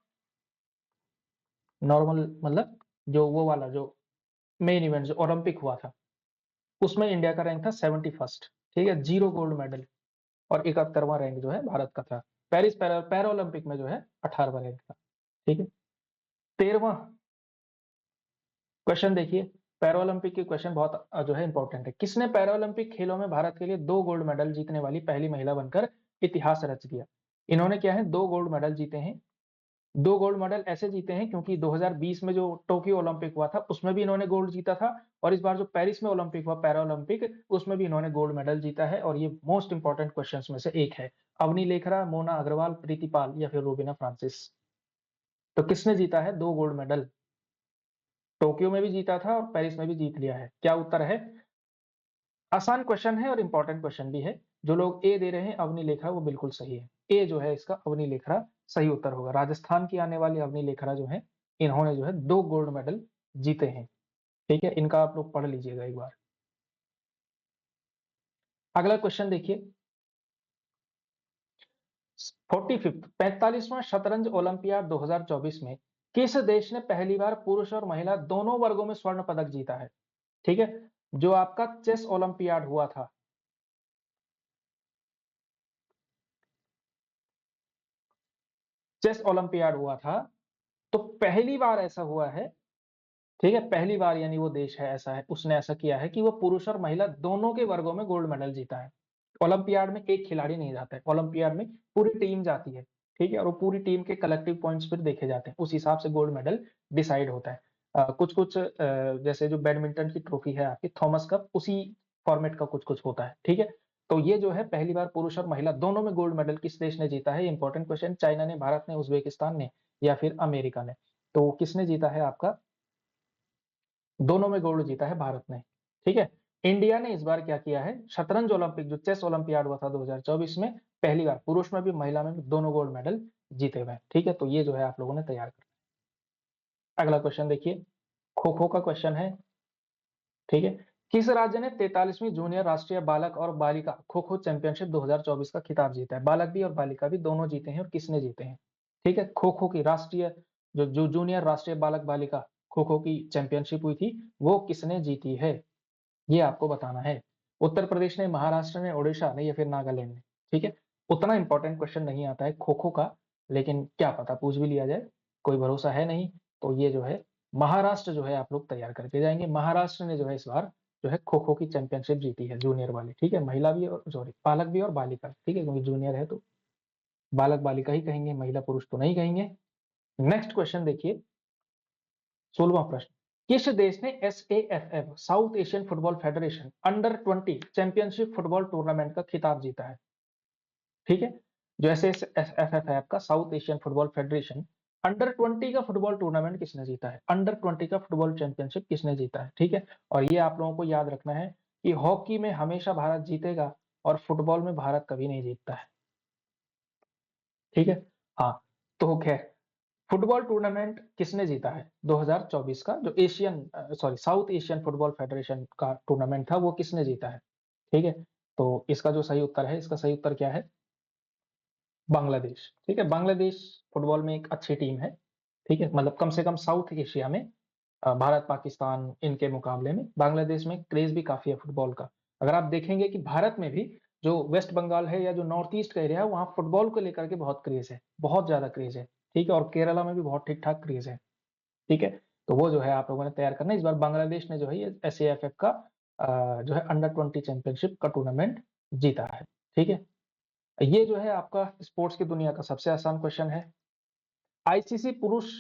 [SPEAKER 1] नॉर्मल मतलब जो वो वाला जो मेन इवेंट जो ओलंपिक हुआ था, उसमें इंडिया का रैंक था 71st। ठीक है, 0 गोल्ड मेडल, और 71वां रैंक जो है भारत का था। पेरिस पैरा ओलंपिक में जो है 18वां रैंक था। ठीक है, 13वां क्वेश्चन देखिए। पैरालंपिक के क्वेश्चन बहुत जो है इंपॉर्टेंट है। किसने पैरालंपिक खेलों में भारत के लिए 2 गोल्ड मेडल जीतने वाली पहली महिला बनकर इतिहास रच दिया? इन्होंने क्या है, 2 गोल्ड मेडल जीते हैं। 2 गोल्ड मेडल ऐसे जीते हैं क्योंकि 2020 में जो टोक्यो ओलंपिक हुआ था, उसमें भी इन्होंने गोल्ड जीता था, और इस बार जो पेरिस में ओलंपिक हुआ पैरा ओलंपिक, उसमें भी इन्होंने गोल्ड मेडल जीता है। और ये मोस्ट इंपॉर्टेंट क्वेश्चन में से एक है। अवनी लेखरा, मोना अग्रवाल, प्रीति पाल या फिर रूबीना फ्रांसिस? तो किसने जीता है 2 गोल्ड मेडल? टोक्यो में भी जीता था और पेरिस में भी जीत लिया है। क्या उत्तर है? आसान क्वेश्चन है और इंपॉर्टेंट क्वेश्चन भी है। जो लोग ए दे रहे हैं अवनी लेखरा, वो बिल्कुल सही है। ए जो है इसका अवनी लेखरा सही उत्तर होगा। राजस्थान की आने वाली अवनी लेखरा जो है, इन्होंने जो है 2 गोल्ड मेडल जीते हैं। ठीक है, इनका आप लोग पढ़ लीजिएगा एक बार। अगला क्वेश्चन देखिए, 45वां शतरंज ओलंपियाड 2024 में किस देश ने पहली बार पुरुष और महिला दोनों वर्गों में स्वर्ण पदक जीता है? ठीक है, जो आपका चेस ओलंपियाड हुआ था, चेस ओलंपियाड हुआ था, तो पहली बार ऐसा हुआ है। ठीक है, पहली बार यानी वो देश है ऐसा है, उसने ऐसा किया है कि वो पुरुष और महिला दोनों के वर्गों में गोल्ड मेडल जीता है। ओलंपियाड में एक खिलाड़ी नहीं जाता है, ओलंपियाड में पूरी टीम जाती है। ठीक है, और वो पूरी टीम के कलेक्टिव पॉइंट्स फिर देखे जाते हैं, उस हिसाब से गोल्ड मेडल डिसाइड होता है। कुछ-कुछ जैसे जो बैडमिंटन की ट्रॉफी है आपकी थॉमस कप, उसी फॉर्मेट का कुछ-कुछ होता है। ठीक है, तो ये जो है पहली बार पुरुष और महिला दोनों में गोल्ड मेडल किस देश ने जीता है? Important question. चाइना ने, भारत ने, उज़्बेकिस्तान ने या फिर अमेरिका ने? तो किसने जीता है आपका? दोनों में गोल्ड जीता है भारत ने। ठीक है, इंडिया ने इस बार क्या किया है, शतरंज ओलंपिक जो चेस ओलंपियाड हुआ था 2024 में, पहली बार पुरुष में भी महिला में भी दोनों गोल्ड मेडल जीते हुए हैं। ठीक है, तो ये जो है आप लोगों ने तैयार करना है। अगला क्वेश्चन देखिए, खो खो का क्वेश्चन है। ठीक है, किस राज्य ने 43वीं जूनियर राष्ट्रीय बालक और बालिका खो खो चैंपियनशिप 2024 का खिताब जीता है? बालक भी और बालिका भी दोनों जीते हैं, और किसने जीते हैं? ठीक है, खो खो की राष्ट्रीय जो जूनियर राष्ट्रीय बालक बालिका खो खो की चैंपियनशिप हुई थी, वो किसने जीती है? ये आपको बताना है। उत्तर प्रदेश ने, महाराष्ट्र ने, ओडिशा ने या फिर नागालैंड ने? ठीक है, उतना इंपॉर्टेंट क्वेश्चन नहीं आता है खो-खो का, लेकिन क्या पता पूछ भी लिया जाए, कोई भरोसा है नहीं। तो ये जो है महाराष्ट्र जो है आप लोग तैयार करके जाएँगे। महाराष्ट्र ने जो है इस बार जो है खो-खो की चैंपियनशिप जीती है जूनियर वाली। ठीक है, महिला भी और सॉरी बालक भी और बालिका। ठीक है, क्योंकि जूनियर है तो बालक-बालिका ही कहेंगे, महिला-पुरुष तो नहीं कहेंगे। नेक्स्ट क्वेश्चन देखिए, 16वां प्रश्न, किस देश ने S A F F South Asian football federation under 20 championship football tournament का खिताब जीता है? ठीक है, जो एसएएफएफ है आपका south Asian football federation, under 20 का फुटबॉल टूर्नामेंट किसने जीता है? अंडर 20 का फुटबॉल चैंपियनशिप किसने जीता है? ठीक है, और ये आप लोगों को याद रखना है कि हॉकी में हमेशा भारत जीतेगा और फुटबॉल में भारत कभी नहीं जीतता है। ठीक है, हाँ, तो खैर फुटबॉल टूर्नामेंट किसने जीता है 2024 का, जो sorry south Asian football federation का टूर्नामेंट था, वो किसने जीता है? ठीक है, तो इसका जो सही उत्तर है, इसका सही उत्तर क्या है? बांग्लादेश। ठीक है, बांग्लादेश फुटबॉल में एक अच्छी टीम है। ठीक है, मतलब कम से कम साउथ एशिया में भारत, पाकिस्तान इनके मुकाबले में बांग्लादेश में क्रेज भी काफ़ी है फुटबॉल का। अगर आप देखेंगे कि भारत में भी जो वेस्ट बंगाल है या जो नॉर्थ ईस्ट का एरिया है, वहाँ फुटबॉल को लेकर के बहुत क्रेज है, बहुत ज़्यादा क्रेज है। ठीक है, और केरला में भी बहुत ठीक-ठाक क्रेज है। ठीक है, तो वो जो है आप लोगों ने तैयार करना है। इस बार बांग्लादेश ने जो है ये एसएएफएफ का जो है अंडर 20 चैंपियनशिप का टूर्नामेंट जीता है। ठीक है, ये जो है आपका स्पोर्ट्स की दुनिया का सबसे आसान क्वेश्चन है। आईसीसी पुरुष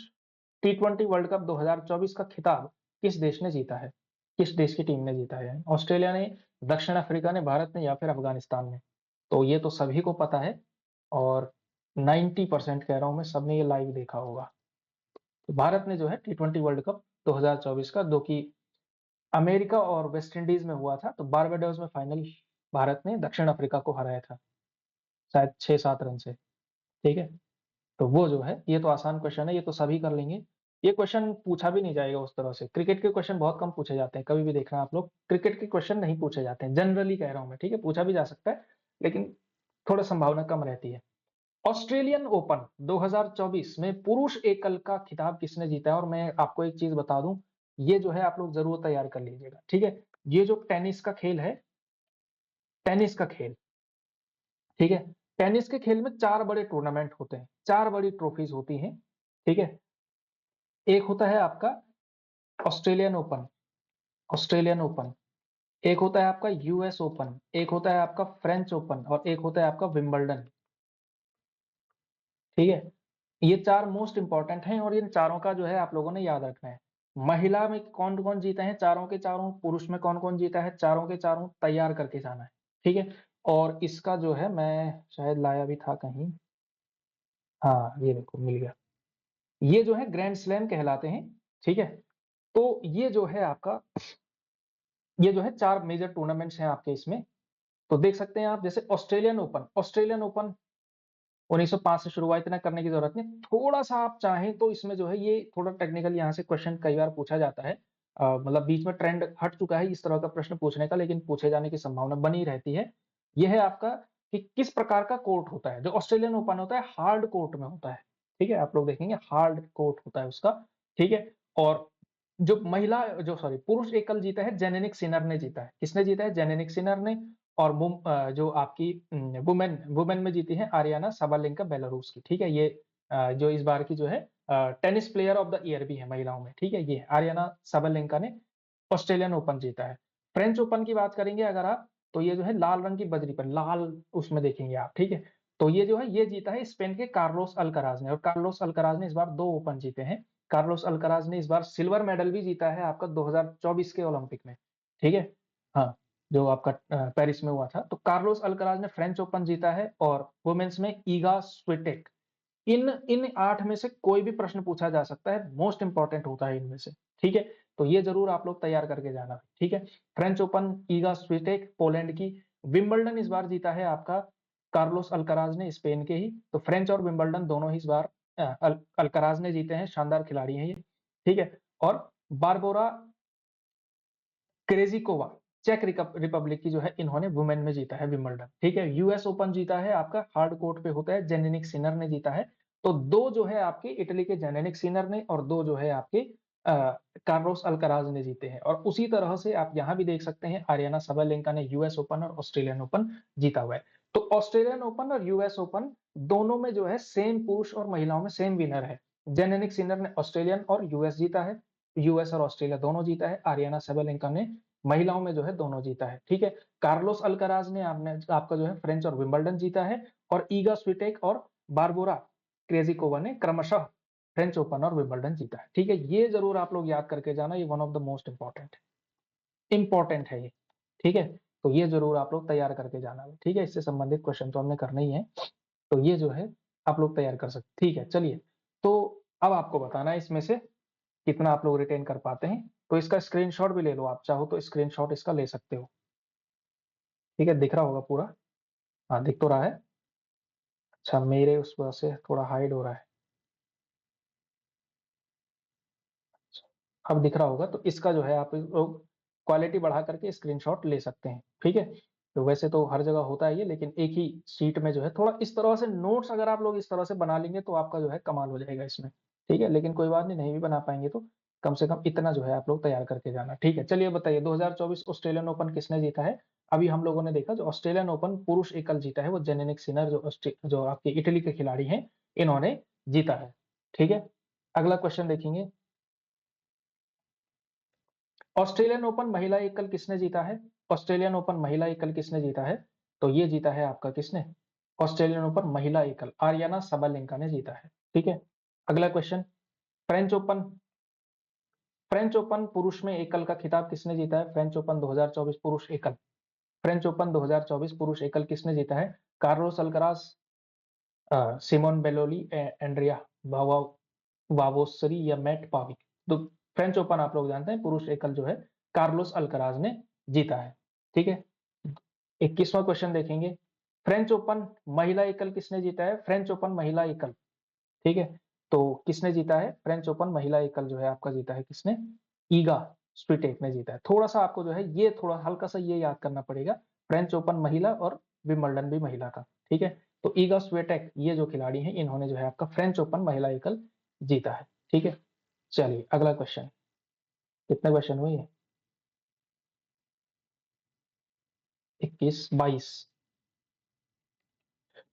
[SPEAKER 1] टी20 वर्ल्ड कप 2024 का खिताब किस देश ने जीता है? किस देश की टीम ने जीता है? ऑस्ट्रेलिया ने, दक्षिण अफ्रीका ने, भारत ने या फिर अफगानिस्तान ने? तो ये तो सभी को पता है, और 90% कह रहा हूं मैं, सबने ये लाइव देखा होगा। तो भारत ने जो है टी20 वर्ल्ड कप 2024 का, जो कि अमेरिका और वेस्ट इंडीज में हुआ था, तो बारबाडोस में फाइनल भारत ने दक्षिण अफ्रीका को हराया था, शायद 6-7 रन से। ठीक है, तो वो जो है, ये तो आसान क्वेश्चन है, ये तो सभी कर लेंगे। ये क्वेश्चन पूछा भी नहीं जाएगा उस तरह से। क्रिकेट के क्वेश्चन बहुत कम पूछे जाते हैं, कभी भी देखना आप लोग, क्रिकेट के क्वेश्चन नहीं पूछे जाते हैं, जनरली कह रहा हूं मैं। ठीक है, पूछा भी जा सकता है, लेकिन थोड़ा संभावना कम रहती है। ऑस्ट्रेलियन ओपन 2024 में पुरुष एकल का खिताब किसने जीता है? और मैं आपको एक चीज बता दूं, ये जो है आप लोग जरूर तैयार कर लीजिएगा। ठीक है, ये जो टेनिस का खेल है, टेनिस का खेल, ठीक है, टेनिस के खेल में 4 बड़े टूर्नामेंट होते हैं, 4 बड़ी ट्रॉफीज होती हैं। ठीक है, एक होता है आपका ऑस्ट्रेलियन ओपन, ऑस्ट्रेलियन ओपन, एक होता है आपका यूएस ओपन, एक होता है आपका फ्रेंच ओपन, और एक होता है आपका विंबलडन। ठीक है, ये 4 मोस्ट इंपॉर्टेंट हैं, और इन चारों का जो है आप लोगों ने याद रखना है। महिला में कौन-कौन जीते हैं चारों के चारों, पुरुष में कौन-कौन जीता है चारों के चारों, तैयार करके जाना है। ठीक है, और इसका जो है मैं शायद लाया भी था कहीं। हाँ, ये देखो मिल गया। ये जो है ग्रैंड स्लैम कहलाते हैं। ठीक है, तो ये जो है आपका, ये जो है 4 मेजर टूर्नामेंट्स हैं आपके इसमें। तो देख सकते हैं आप, जैसे ऑस्ट्रेलियन ओपन 1905 से शुरू हुआ, इतना करने की ज़रूरत नहीं। थोड़ा-सा आप चाहें तो इसमें जो है ये थोड़ा टेक्निकल, यहाँ से क्वेश्चन कई बार पूछा जाता है। मतलब बीच में ट्रेंड हट चुका है इस तरह का प्रश्न पूछने का, लेकिन पूछे जाने की संभावना बनी रहती है। ये है आपका कि किस प्रकार का कोर्ट होता है। जो ऑस्ट्रेलियन ओपन होता है हार्ड कोर्ट में होता है, ठीक है? आप लोग देखेंगे हार्ड कोर्ट होता है उसका, ठीक है? और जो महिला जो सॉरी पुरुष एकल जीता है जेनेनिक सिनर ने जीता है। किसने जीता है? जेनेनिक सिनर ने। और जो आपकी वुमेन वुमेन में जीती है आरियाना साबालेंका बेलारूस की, ठीक है? ये जो इस बार की जो है tennis player of the year भी है महिलाओं में, ठीक है? ये आरियाना साबालेंका ने ऑस्ट्रेलियन ओपन जीता है। फ्रेंच ओपन की बात करेंगे अगर आप, तो ये जो है लाल रंग की बजरी पर लाल उसमें देखेंगे आप, ठीक है? तो ये जो है ये जीता है स्पेन के कार्लोस अल्कराज ने, और कार्लोस अल्कराज ने इस बार 2 ओपन जीते हैं। कार्लोस अल्कराज ने इस बार सिल्वर मेडल भी जीता है आपका 2024 के ओलंपिक में, ठीक है? हाँ, जो आपका पेरिस में हुआ था। तो कार्लोस अल्कराज ने फ्रेंच ओपन जीता है, और वुमेन्स में ईगा स्विटेक। इन इन 8 में से कोई भी प्रश्न पूछा जा सकता है, मोस्ट इंपोर्टेंट होता है इनमें से, ठीक है? तो ये ज़रूर आप लोग तैयार करके जाना, ठीक है? फ्रेंच ओपन ईगा स्विटेक पोलैंड की। विंबलडन इस बार जीता है आपका कार्लोस अल्कराज ने, स्पेन के ही। तो फ्रेंच और विंबलडन दोनों ही इस बार अल्कराज ने जीते हैं, शानदार खिलाड़ी हैं ये, ठीक है? और बारबोरा क्रेजिकोवा चेक रिपब्लिक की जो है, इन्होंने वुमेन में जीता है विंबलडन, ठीक है? यूएस ओपन जीता है आपका हार्ड कोर्ट पे होता है, जेनेनिक सिनर ने जीता है। तो 2 जो है आपके इटली के जेनेनिक सिनर ने, और 2 जो है आपके कार्लोस अल्कराज ने जीते हैं। और उसी तरह से आप यहाँ भी देख सकते हैं आरियाना साबालेंका ने यूएस ओपन और ऑस्ट्रेलियन ओपन जीता हुआ है। तो ऑस्ट्रेलियन ओपन और यूएस ओपन दोनों में जो है सेम पुरुष और महिलाओं में सेम विनर है। जेनेनिक सिनर ने ऑस्ट्रेलियन और यूएस जीता है, यूएस और ऑस्ट्रेलिया दोनों जीता है। आरियाना साबालेंका ने महिलाओं में जो है दोनों जीता है, ठीक है? कार्लोस अल्कराज ने आपका जो है फ्रेंच और विंबलडन जीता है, और ईगा स्विटेक और बारबोरा क्रेजिकोवा ने क्रमशः फ्रेंच ओपन और विंबलडन जीता है, ठीक है? ये जरूर आप लोग याद करके जाना, ये one of the most important है ये, ठीक है? तो ये जरूर आप लोग तैयार करके जाना, ठीक है? इससे संबंधित क्वेश्चन तो हमने करने ही है, तो ये जो है आप लोग तैयार कर सकते, ठीक है? चलिए, तो अब आपको बताना है इसमें से कितना आप लोग रिटेन कर पाते हैं। तो इसका स्क्रीनशॉट भी ले लो, आप चाहो तो स्क्रीनशॉट इसका ले सकते हो, ठीक है? दिख रहा होगा पूरा? हाँ, दिख तो रहा है। अच्छा, मेरे उस वजह से थोड़ा हाइड हो रहा है। अब दिख रहा होगा, तो इसका जो है आप लोग क्वालिटी बढ़ा करके स्क्रीनशॉट ले सकते हैं, ठीक है? तो वैसे तो हर जगह होता है ये, लेकिन एक ही शीट में जो है थोड़ा इस तरह से नोट्स अगर आप लोग इस तरह से बना लेंगे तो आपका जो है कमाल हो जाएगा इसमें, ठीक है? लेकिन कोई बात नहीं, नहीं भी बना पाएंगे तो कम से कम इतना जो है आप लोग तैयार करके जाना, ठीक है? चलिए बताइए, 2024 ऑस्ट्रेलियन ओपन किसने जीता है? अभी हम लोगों ने देखा जो ऑस्ट्रेलियन ओपन पुरुष एकल जीता है वो जेनेनिक सिनर, जो आपके इटली के खिलाड़ी हैं, इन्होंने जीता है, ठीक है? अगला क्वेश्चन देखेंगे, ऑस्ट्रेलियन ओपन महिला एकल किसने जीता है? ऑस्ट्रेलियन ओपन महिला एकल किसने जीता है? तो ये जीता है आपका किसने? ऑस्ट्रेलियन ओपन महिला एकल आरियाना साबालेंका ने जीता है, ठीक है? अगला question, French open French open पुरुष में एकल का खिताब किसने जीता है? फ्रेंच ओपन 2024 पुरुष एकल, फ्रेंच ओपन 2024 पुरुष एकल किसने जीता है? कार्लोस अल्कराज, सिमोन बेलोली, एंड्रिया वावोसरी या मैट पाविक। तो फ्रेंच ओपन आप लोग जानते हैं पुरुष एकल जो है कार्लोस अल्कराज ने जीता है, ठीक है? 21वां क्वेश्चन देखेंगे, फ्रेंच ओपन महिला एकल किसने जीता है? फ्रेंच ओपन महिला एकल, ठीक है? तो किसने जीता है? फ्रेंच ओपन महिला एकल जो है आपका जीता है किसने? ईगा स्विटेक ने जीता है। थोड़ा सा आपको जो है ये थोड़ा हल्का सा ये याद करना पड़ेगा, फ्रेंच ओपन महिला और विंबलडन भी महिला का, ठीक है? तो ईगा स्विटेक ये जो खिलाड़ी हैं, इन्होंने जो है आपका फ्रेंच ओपन महिला एकल जीता है, ठीक है? चलिए अगला क्वेश्चन, कितने क्वेश्चन हुए? 21, 22।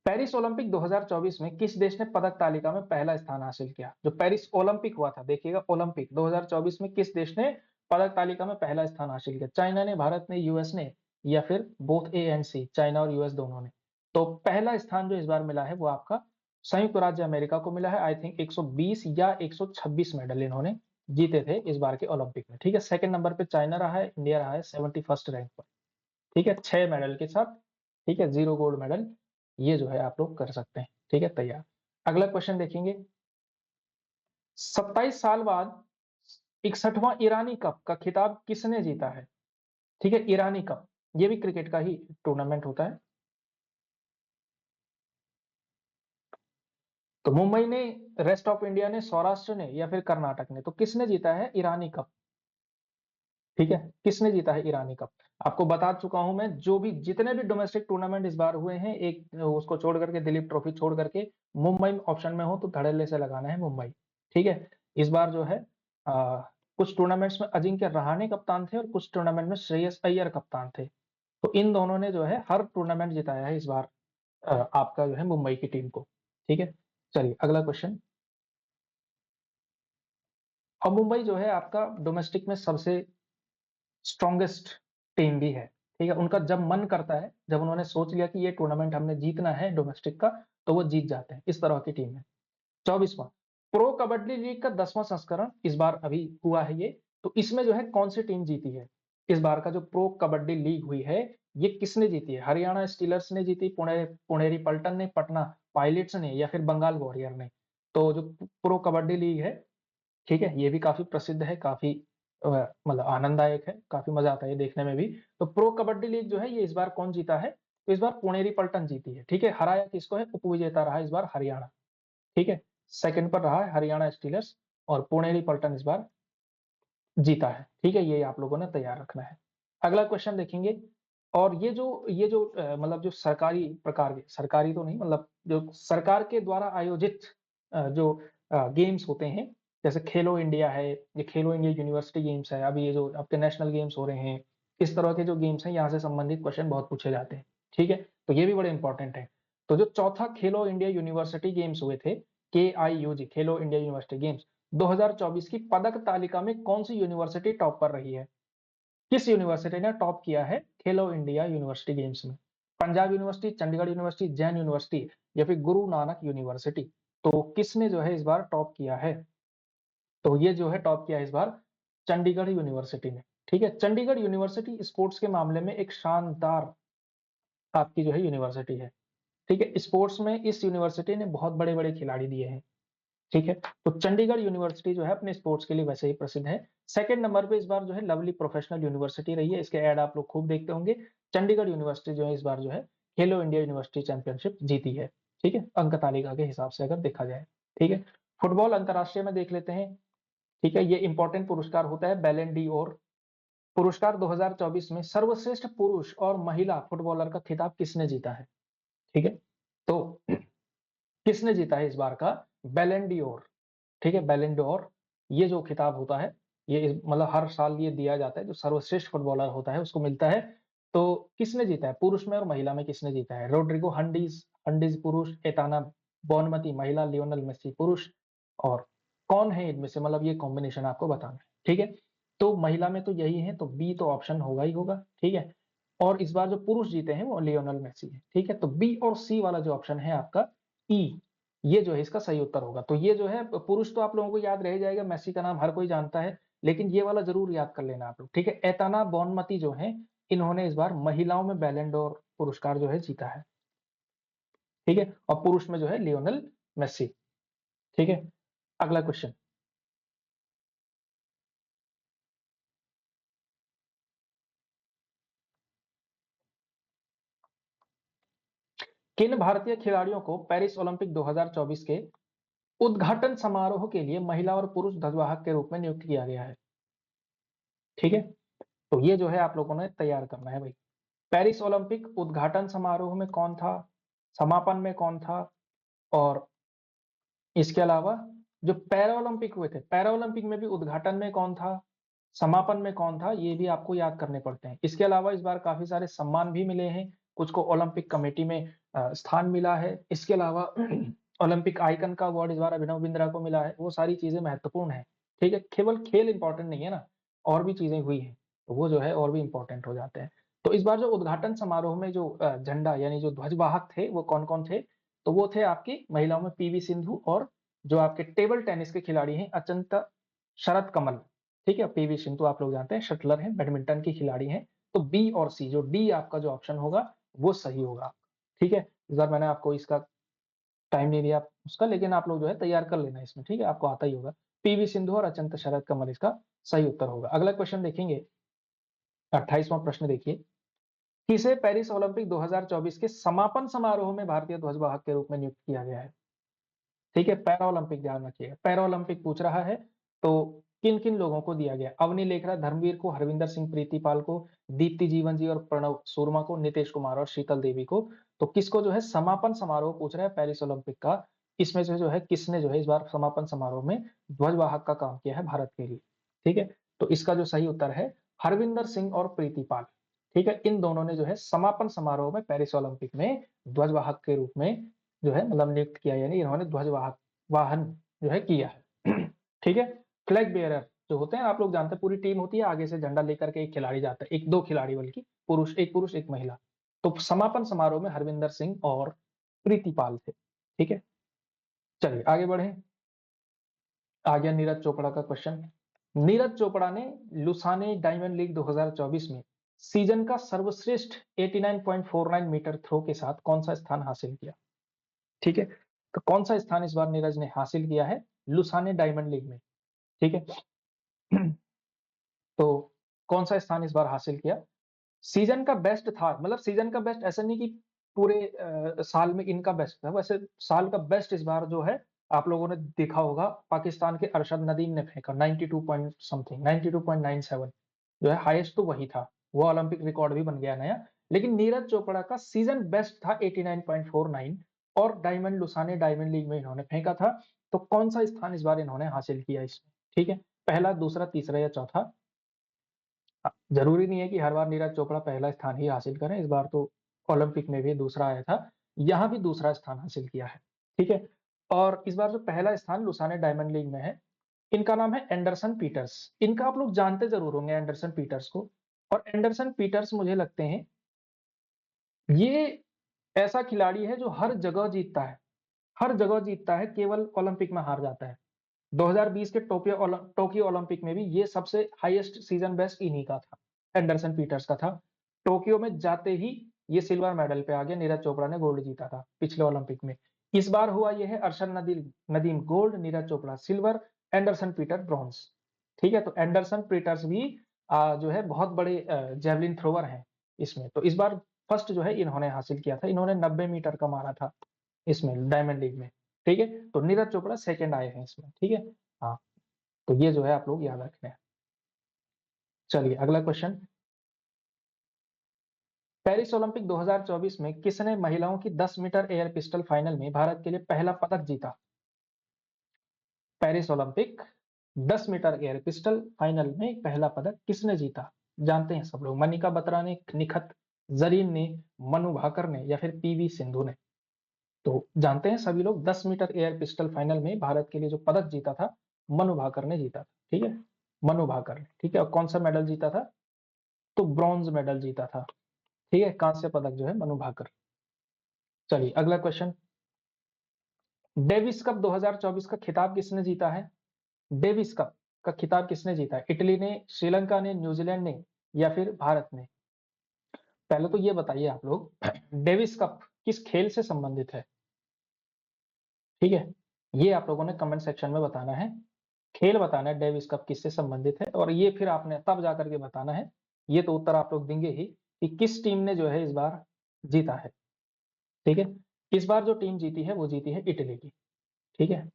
[SPEAKER 1] पेरिस ओलंपिक 2024 में किस देश ने पदक तालिका में पहला स्थान हासिल किया? जो पेरिस ओलंपिक हुआ था, देखिएगा ओलंपिक 2024 में किस देश ने पदक तालिका में पहला स्थान हासिल किया? चाइना ने, भारत ने, यूएस ने, या फिर both A and C, China और यूएस दोनों ने? तो पहला स्थान जो इस बार मिला है वो आपका संयुक्त राज्य अमेरिका को मिला है। आई थिंक 120 या 126 मेडल इन्होंने जीते थे इस बार के ओलंपिक में, ठीक है? सेकंड नंबर पे चाइना रहा है, इंडिया रहा है 71st रैंक पर, ठीक है? 6 मेडल के साथ, ठीक है? 0 गोल्ड मेडल, ये जो है आप लोग कर सकते हैं, ठीक है? तैयार। अगला क्वेश्चन देखेंगे, 27 साल बाद 61वां ईरानी कप का खिताब किसने जीता है? ठीक है, ईरानी कप, ये भी क्रिकेट का ही टूर्नामेंट होता है। तो मुंबई ने, रेस्ट ऑफ इंडिया ने, सौराष्ट्र ने या फिर कर्नाटक ने, तो किसने जीता है ईरानी कप? ठीक है, किसने जीता है ईरानी कप? आपको बता चुका हूं मैं, जो भी जितने भी डोमेस्टिक टूर्नामेंट इस बार हुए हैं, एक उसको छोड़ करके, दिलीप ट्रॉफी छोड़ करके, मुंबई ऑप्शन में हो तो धड़ल्ले से लगाना है मुंबई। ठीक है, इस बार जो है कुछ टूर्नामेंट्स में अजिंक्य रहाणे कप्तान थे और कुछ टूर्नामेंट में श्रेयस अय्यर कप्तान थे। तो इन दोनों ने जो है हर टूर्नामेंट जिताया है इस बार, आपका जो है मुंबई की टीम को। ठीक है, चलिए अगला क्वेश्चन। अब मुंबई जो है आपका डोमेस्टिक में सबसे स्ट्रॉन्गेस्ट टीम भी है। ठीक है, उनका जब मन करता है, जब उन्होंने सोच लिया कि ये टूर्नामेंट हमने जीतना है डोमेस्टिक का, तो वो जीत जाते हैं। इस तरह की टीम है। 24वां प्रो कबड्डी लीग का 10वां संस्करण इस बार अभी हुआ है ये। तो इसमें जो है कौन सी टीम जीती है? इस बार का जो प्रो कबड्डी लीग हुई है, ये किसने जीती है? हरियाणा स्टीलर्स ने जीती, पुणेरी पल्टन ने, पटना पायलट्स ने, या फिर बंगाल वॉरियर ने? तो जो प्रो कबड्डी लीग है, ठीक है, ये भी काफ़ी प्रसिद्ध है, काफ़ी मतलब आनंददायक है, काफ़ी मज़ा आता है ये देखने में भी। तो प्रो कबड्डी लीग जो है, ये इस बार कौन जीता है? तो इस बार पुणेरी पल्टन जीती है। ठीक है, हराया किसको है? उपविजेता रहा इस बार हरियाणा। ठीक है, सेकंड पर रहा है हरियाणा स्टीलर्स, और पुणेरी पल्टन इस बार जीता है। ठीक है, ये आप लोगों ने तैयार रखना है। अगला क्वेश्चन देखेंगे। और ये जो मतलब जो सरकारी प्रकार के, सरकारी तो नहीं, मतलब जो सरकार के द्वारा आयोजित जो गेम्स होते हैं, जैसे खेलो इंडिया है, ये खेलो इंडिया यूनिवर्सिटी गेम्स है, अभी ये जो आपके नेशनल गेम्स हो रहे हैं, इस तरह के जो गेम्स हैं, यहाँ से संबंधित क्वेश्चन बहुत पूछे जाते हैं। ठीक है, तो ये भी बड़े इंपॉर्टेंट है। तो जो चौथा खेलो इंडिया यूनिवर्सिटी गेम्स हुए थे, KIUG, खेलो इंडिया यूनिवर्सिटी गेम्स 2024 की पदक तालिका में कौन सी यूनिवर्सिटी टॉप पर रही है? किस यूनिवर्सिटी ने टॉप किया है खेलो इंडिया यूनिवर्सिटी गेम्स में? Punjab university, Chandigarh university, Jain university, या फिर गुरु नानक यूनिवर्सिटी? तो किसने जो है इस बार टॉप किया है? तो ये जो है टॉप किया है इस बार चंडीगढ़ यूनिवर्सिटी ने। ठीक है, चंडीगढ़ यूनिवर्सिटी स्पोर्ट्स के मामले में एक शानदार आपकी जो है यूनिवर्सिटी है। ठीक है, स्पोर्ट्स में इस यूनिवर्सिटी ने बहुत बड़े-बड़े खिलाड़ी दिए हैं। ठीक है, तो चंडीगढ़ यूनिवर्सिटी जो है अपने स्पोर्ट्स के लिए वैसे ही प्रसिद्ध है। सेकंड नंबर पे इस बार जो है लवली प्रोफेशनल यूनिवर्सिटी रही है, इसके ऐड आप लोग खूब देखते होंगे। चंडीगढ़ यूनिवर्सिटी जो है इस बार जो है खेलो इंडिया यूनिवर्सिटी चैंपियनशिप जीती है। ठीक है, अंक तालिका के हिसाब से अगर देखा जाए। ठीक है, फुटबॉल अंतर्राष्ट्रीय में देख लेते हैं। ठीक है, ये इंपॉर्टेंट पुरस्कार होता है बैलन डी और पुरस्कार 2024 में सर्वश्रेष्ठ पुरुष और महिला फुटबॉलर का खिताब किसने जीता है? ठीक है, तो किसने जीता है इस बार का बैलन डी और? ठीक है, बैलन डोर, ये जो खिताब होता है, ये मतलब हर साल ये दिया जाता है, जो सर्वश्रेष्ठ फुटबॉलर होता है उसको मिलता है। तो किसने जीता है? पुरुष में और महिला में किसने जीता है? रोड्रिगो हंडीज, हंडीज पुरुष, एताना बोनमती महिला, लियोनेल मेसी पुरुष, और कौन है इनमें से? मतलब ये कॉम्बिनेशन आपको बताना है। ठीक है, तो महिला में तो यही है, तो बी तो ऑप्शन होगा ही होगा। ठीक है, और इस बार जो पुरुष जीते हैं वो लियोनेल मेसी है। ठीक है, तो बी और सी वाला जो ऑप्शन है आपका ई, ये जो है इसका सही उत्तर होगा। तो ये जो है पुरुष तो आप लोगों को याद रह जाएगा, मेसी का नाम हर कोई जानता है, लेकिन ये वाला जरूर याद कर लेना आप लोग। ठीक है, एताना बोनमती जो है, इन्होंने इस बार महिलाओं में बैलन डोर पुरस्कार जो है जीता है। ठीक है, और पुरुष में जो है लियोनेल मेसी। ठीक है, अगला क्वेश्चन। किन भारतीय खिलाड़ियों को पेरिस ओलंपिक 2024 के उद्घाटन समारोह के लिए महिला और पुरुष ध्वजवाहक के रूप में नियुक्त किया गया है? ठीक है, तो ये जो है आप लोगों ने तैयार करना है भाई। पेरिस ओलंपिक उद्घाटन समारोह में कौन था? समापन में कौन था? और इसके अलावा जो पैरा ओलंपिक हुए थे, पैरा ओलंपिक में भी उद्घाटन में कौन था, समापन में कौन था, ये भी आपको याद करने पड़ते हैं। इसके अलावा इस बार काफी सारे सम्मान भी मिले हैं, कुछ को ओलंपिक कमेटी में स्थान मिला है। इसके अलावा ओलंपिक आइकन का अवार्ड इस बार अभिनव बिंद्रा को मिला है। वो सारी चीजें महत्वपूर्ण है। ठीक है, केवल खेल इंपॉर्टेंट नहीं है ना, और भी चीजें हुई हैं, तो वो जो है और भी इंपॉर्टेंट हो जाते हैं। तो इस बार जो उद्घाटन समारोह में जो झंडा यानी जो ध्वजवाहक थे, वो कौन कौन थे? तो वो थे आपकी महिलाओं में पीवी सिंधु, और जो आपके टेबल टेनिस के खिलाड़ी हैं अचंता शरत कमल। ठीक है, पीवी सिंधु आप लोग जानते हैं शटलर हैं, बैडमिंटन की खिलाड़ी हैं। तो बी और सी, जो डी आपका जो ऑप्शन होगा वो सही होगा। ठीक है, इस बार मैंने आपको इसका टाइम नहीं दिया उसका, लेकिन आप लोग जो है तैयार कर लेना इसमें। ठीक है, आपको आता ही होगा। पीवी सिंधु और अचंत शरद कमल इसका सही उत्तर होगा। अगला क्वेश्चन देखेंगे, 28वां प्रश्न देखिए, किसे पेरिस ओलंपिक 2024 के समापन समारोह में भारतीय ध्वजवाहक के रूप में नियुक्त किया गया है? ठीक है, पैरा ओलंपिक, ध्यान रखिएगा, पैरा ओलंपिक पूछ रहा है, तो किन किन लोगों को दिया गया? अवनी लेखरा, धर्मवीर को, हरविंदर सिंह प्रीतिपाल को, दीप्ति जीवन जी और प्रणव सूरमा को, नितेश कुमार और शीतल देवी को। तो किसको जो है समापन समारोह पूछ रहा है पेरिस ओलंपिक का, इसमें से जो है किसने जो है इस बार समापन समारोह में ध्वजवाहक का काम किया है भारत के लिए? ठीक है, तो इसका जो सही उत्तर है हरविंदर सिंह और प्रीतिपाल। ठीक है, इन दोनों ने जो है समापन समारोह में पेरिस ओलंपिक में ध्वजवाहक के रूप में जो है मतलब नियुक्त किया, यानी इन्होंने ध्वजवाहक वाहन जो है किया है। ठीक है, फ्लैग बेयरर जो होते हैं, आप लोग जानते हैं, पूरी टीम होती है, आगे से झंडा लेकर के एक खिलाड़ी जाता है, एक दो खिलाड़ी बल्कि पुरुष एक महिला। तो समापन समारोह में हरविंदर सिंह और प्रीतिपाल थे। ठीक है, चलिए आगे बढ़े। आ गया नीरज चोपड़ा का क्वेश्चन। नीरज चोपड़ा ने लुसाने डायमंड लीग 2024 में सीजन का सर्वश्रेष्ठ 89.49 मीटर थ्रो के साथ कौन सा स्थान हासिल किया? ठीक है, तो कौन सा स्थान इस बार नीरज ने हासिल किया है लुसाने डायमंड लीग में? ठीक है, तो कौन सा स्थान इस बार हासिल किया? सीजन का बेस्ट था, मतलब सीजन का बेस्ट ऐसा नहीं कि पूरे साल में इनका बेस्ट था, वैसे साल का बेस्ट इस बार जो है आप लोगों ने देखा होगा, पाकिस्तान के अरशद नदीम ने फेंका 92 पॉइंट समथिंग, 92.97 जो है हाईएस्ट, तो वही था, वो ओलंपिक रिकॉर्ड भी बन गया नया। लेकिन नीरज चोपड़ा का सीजन बेस्ट था 89.49 और डायमंड लुसाने डायमंड लीग में इन्होंने फेंका था। तो कौन सा स्थान इस बार इन्होंने हासिल किया इसमें? ठीक है, पहला, दूसरा, तीसरा या चौथा? जरूरी नहीं है कि हर बार नीरज चोपड़ा पहला स्थान ही हासिल करें, इस बार तो ओलंपिक में भी दूसरा आया था, यहाँ भी दूसरा स्थान हासिल किया है। ठीक है, और इस बार जो पहला स्थान लुसाने डायमंड लीग में है, इनका नाम है एंडरसन पीटर्स। इनका आप लोग जानते जरूर होंगे एंडरसन पीटर्स को। और एंडरसन पीटर्स मुझे लगते हैं ये ऐसा खिलाड़ी है जो हर जगह जीतता है, हर जगह जीतता है, केवल ओलंपिक में हार जाता है। 2020 के टोक्यो ओलंपिक में भी ये सबसे हाईएस्ट सीजन बेस्ट इन्हीं का था, एंडरसन पीटर्स का था। टोक्यो में जाते ही ये सिल्वर मेडल पे आ गया, नीरज चोपड़ा ने गोल्ड जीता था पिछले ओलंपिक में। इस बार हुआ ये है Arshad Nadeem gold, Neeraj Chopra silver, Anderson Peter bronze. ठीक है, तो एंडरसन पीटर्स भी जो है बहुत बड़े जेवलिन थ्रोवर हैं इसमें। तो इस बार फर्स्ट जो है इन्होंने हासिल किया था, इन्होंने 90 मीटर का मारा था इसमें डायमंड लीग में। ठीक है, तो नीरज चोपड़ा सेकंड आए हैं इसमें। ठीक है, हाँ, तो ये जो है आप लोग याद रखना है। चलिए अगला क्वेश्चन, पेरिस ओलंपिक 2024 में किसने महिलाओं की 10 मीटर एयर पिस्टल फाइनल में भारत के लिए पहला पदक जीता? Paris Olympic 10 metre air pistol final में पहला पदक किसने जीता? जानते हैं सब लोग, मनिका बत्रा ने, निखत जरीन ने, मनु भाकर ने या फिर पीवी सिंधु ने? तो जानते हैं सभी लोग, 10 मीटर एयर पिस्टल फाइनल में भारत के लिए जो पदक जीता था मनु भाकर ने जीता था। ठीक है, मनु भाकर ने। ठीक है, और कौन सा मेडल जीता था? तो ब्रॉन्ज मेडल जीता था। ठीक है, कांस्य पदक जो है मनु भाकर। चलिए अगला क्वेश्चन, डेविस कप 2024 का खिताब किसने जीता है? डेविस कप का खिताब किसने जीता है? इटली ने, श्रीलंका ने, न्यूजीलैंड ने या फिर भारत ने? पहले तो ये बताइए आप लोग, डेविस कप किस खेल से संबंधित है? ठीक है, ये आप लोगों ने कमेंट सेक्शन में बताना है, खेल बताना है डेविस कप किससे संबंधित है, और ये फिर आपने तब जाकर के बताना है, ये तो उत्तर आप लोग देंगे ही, कि किस टीम ने जो है इस बार जीता है। ठीक है, इस बार जो टीम जीती है वो जीती है इटली की। ठीक है,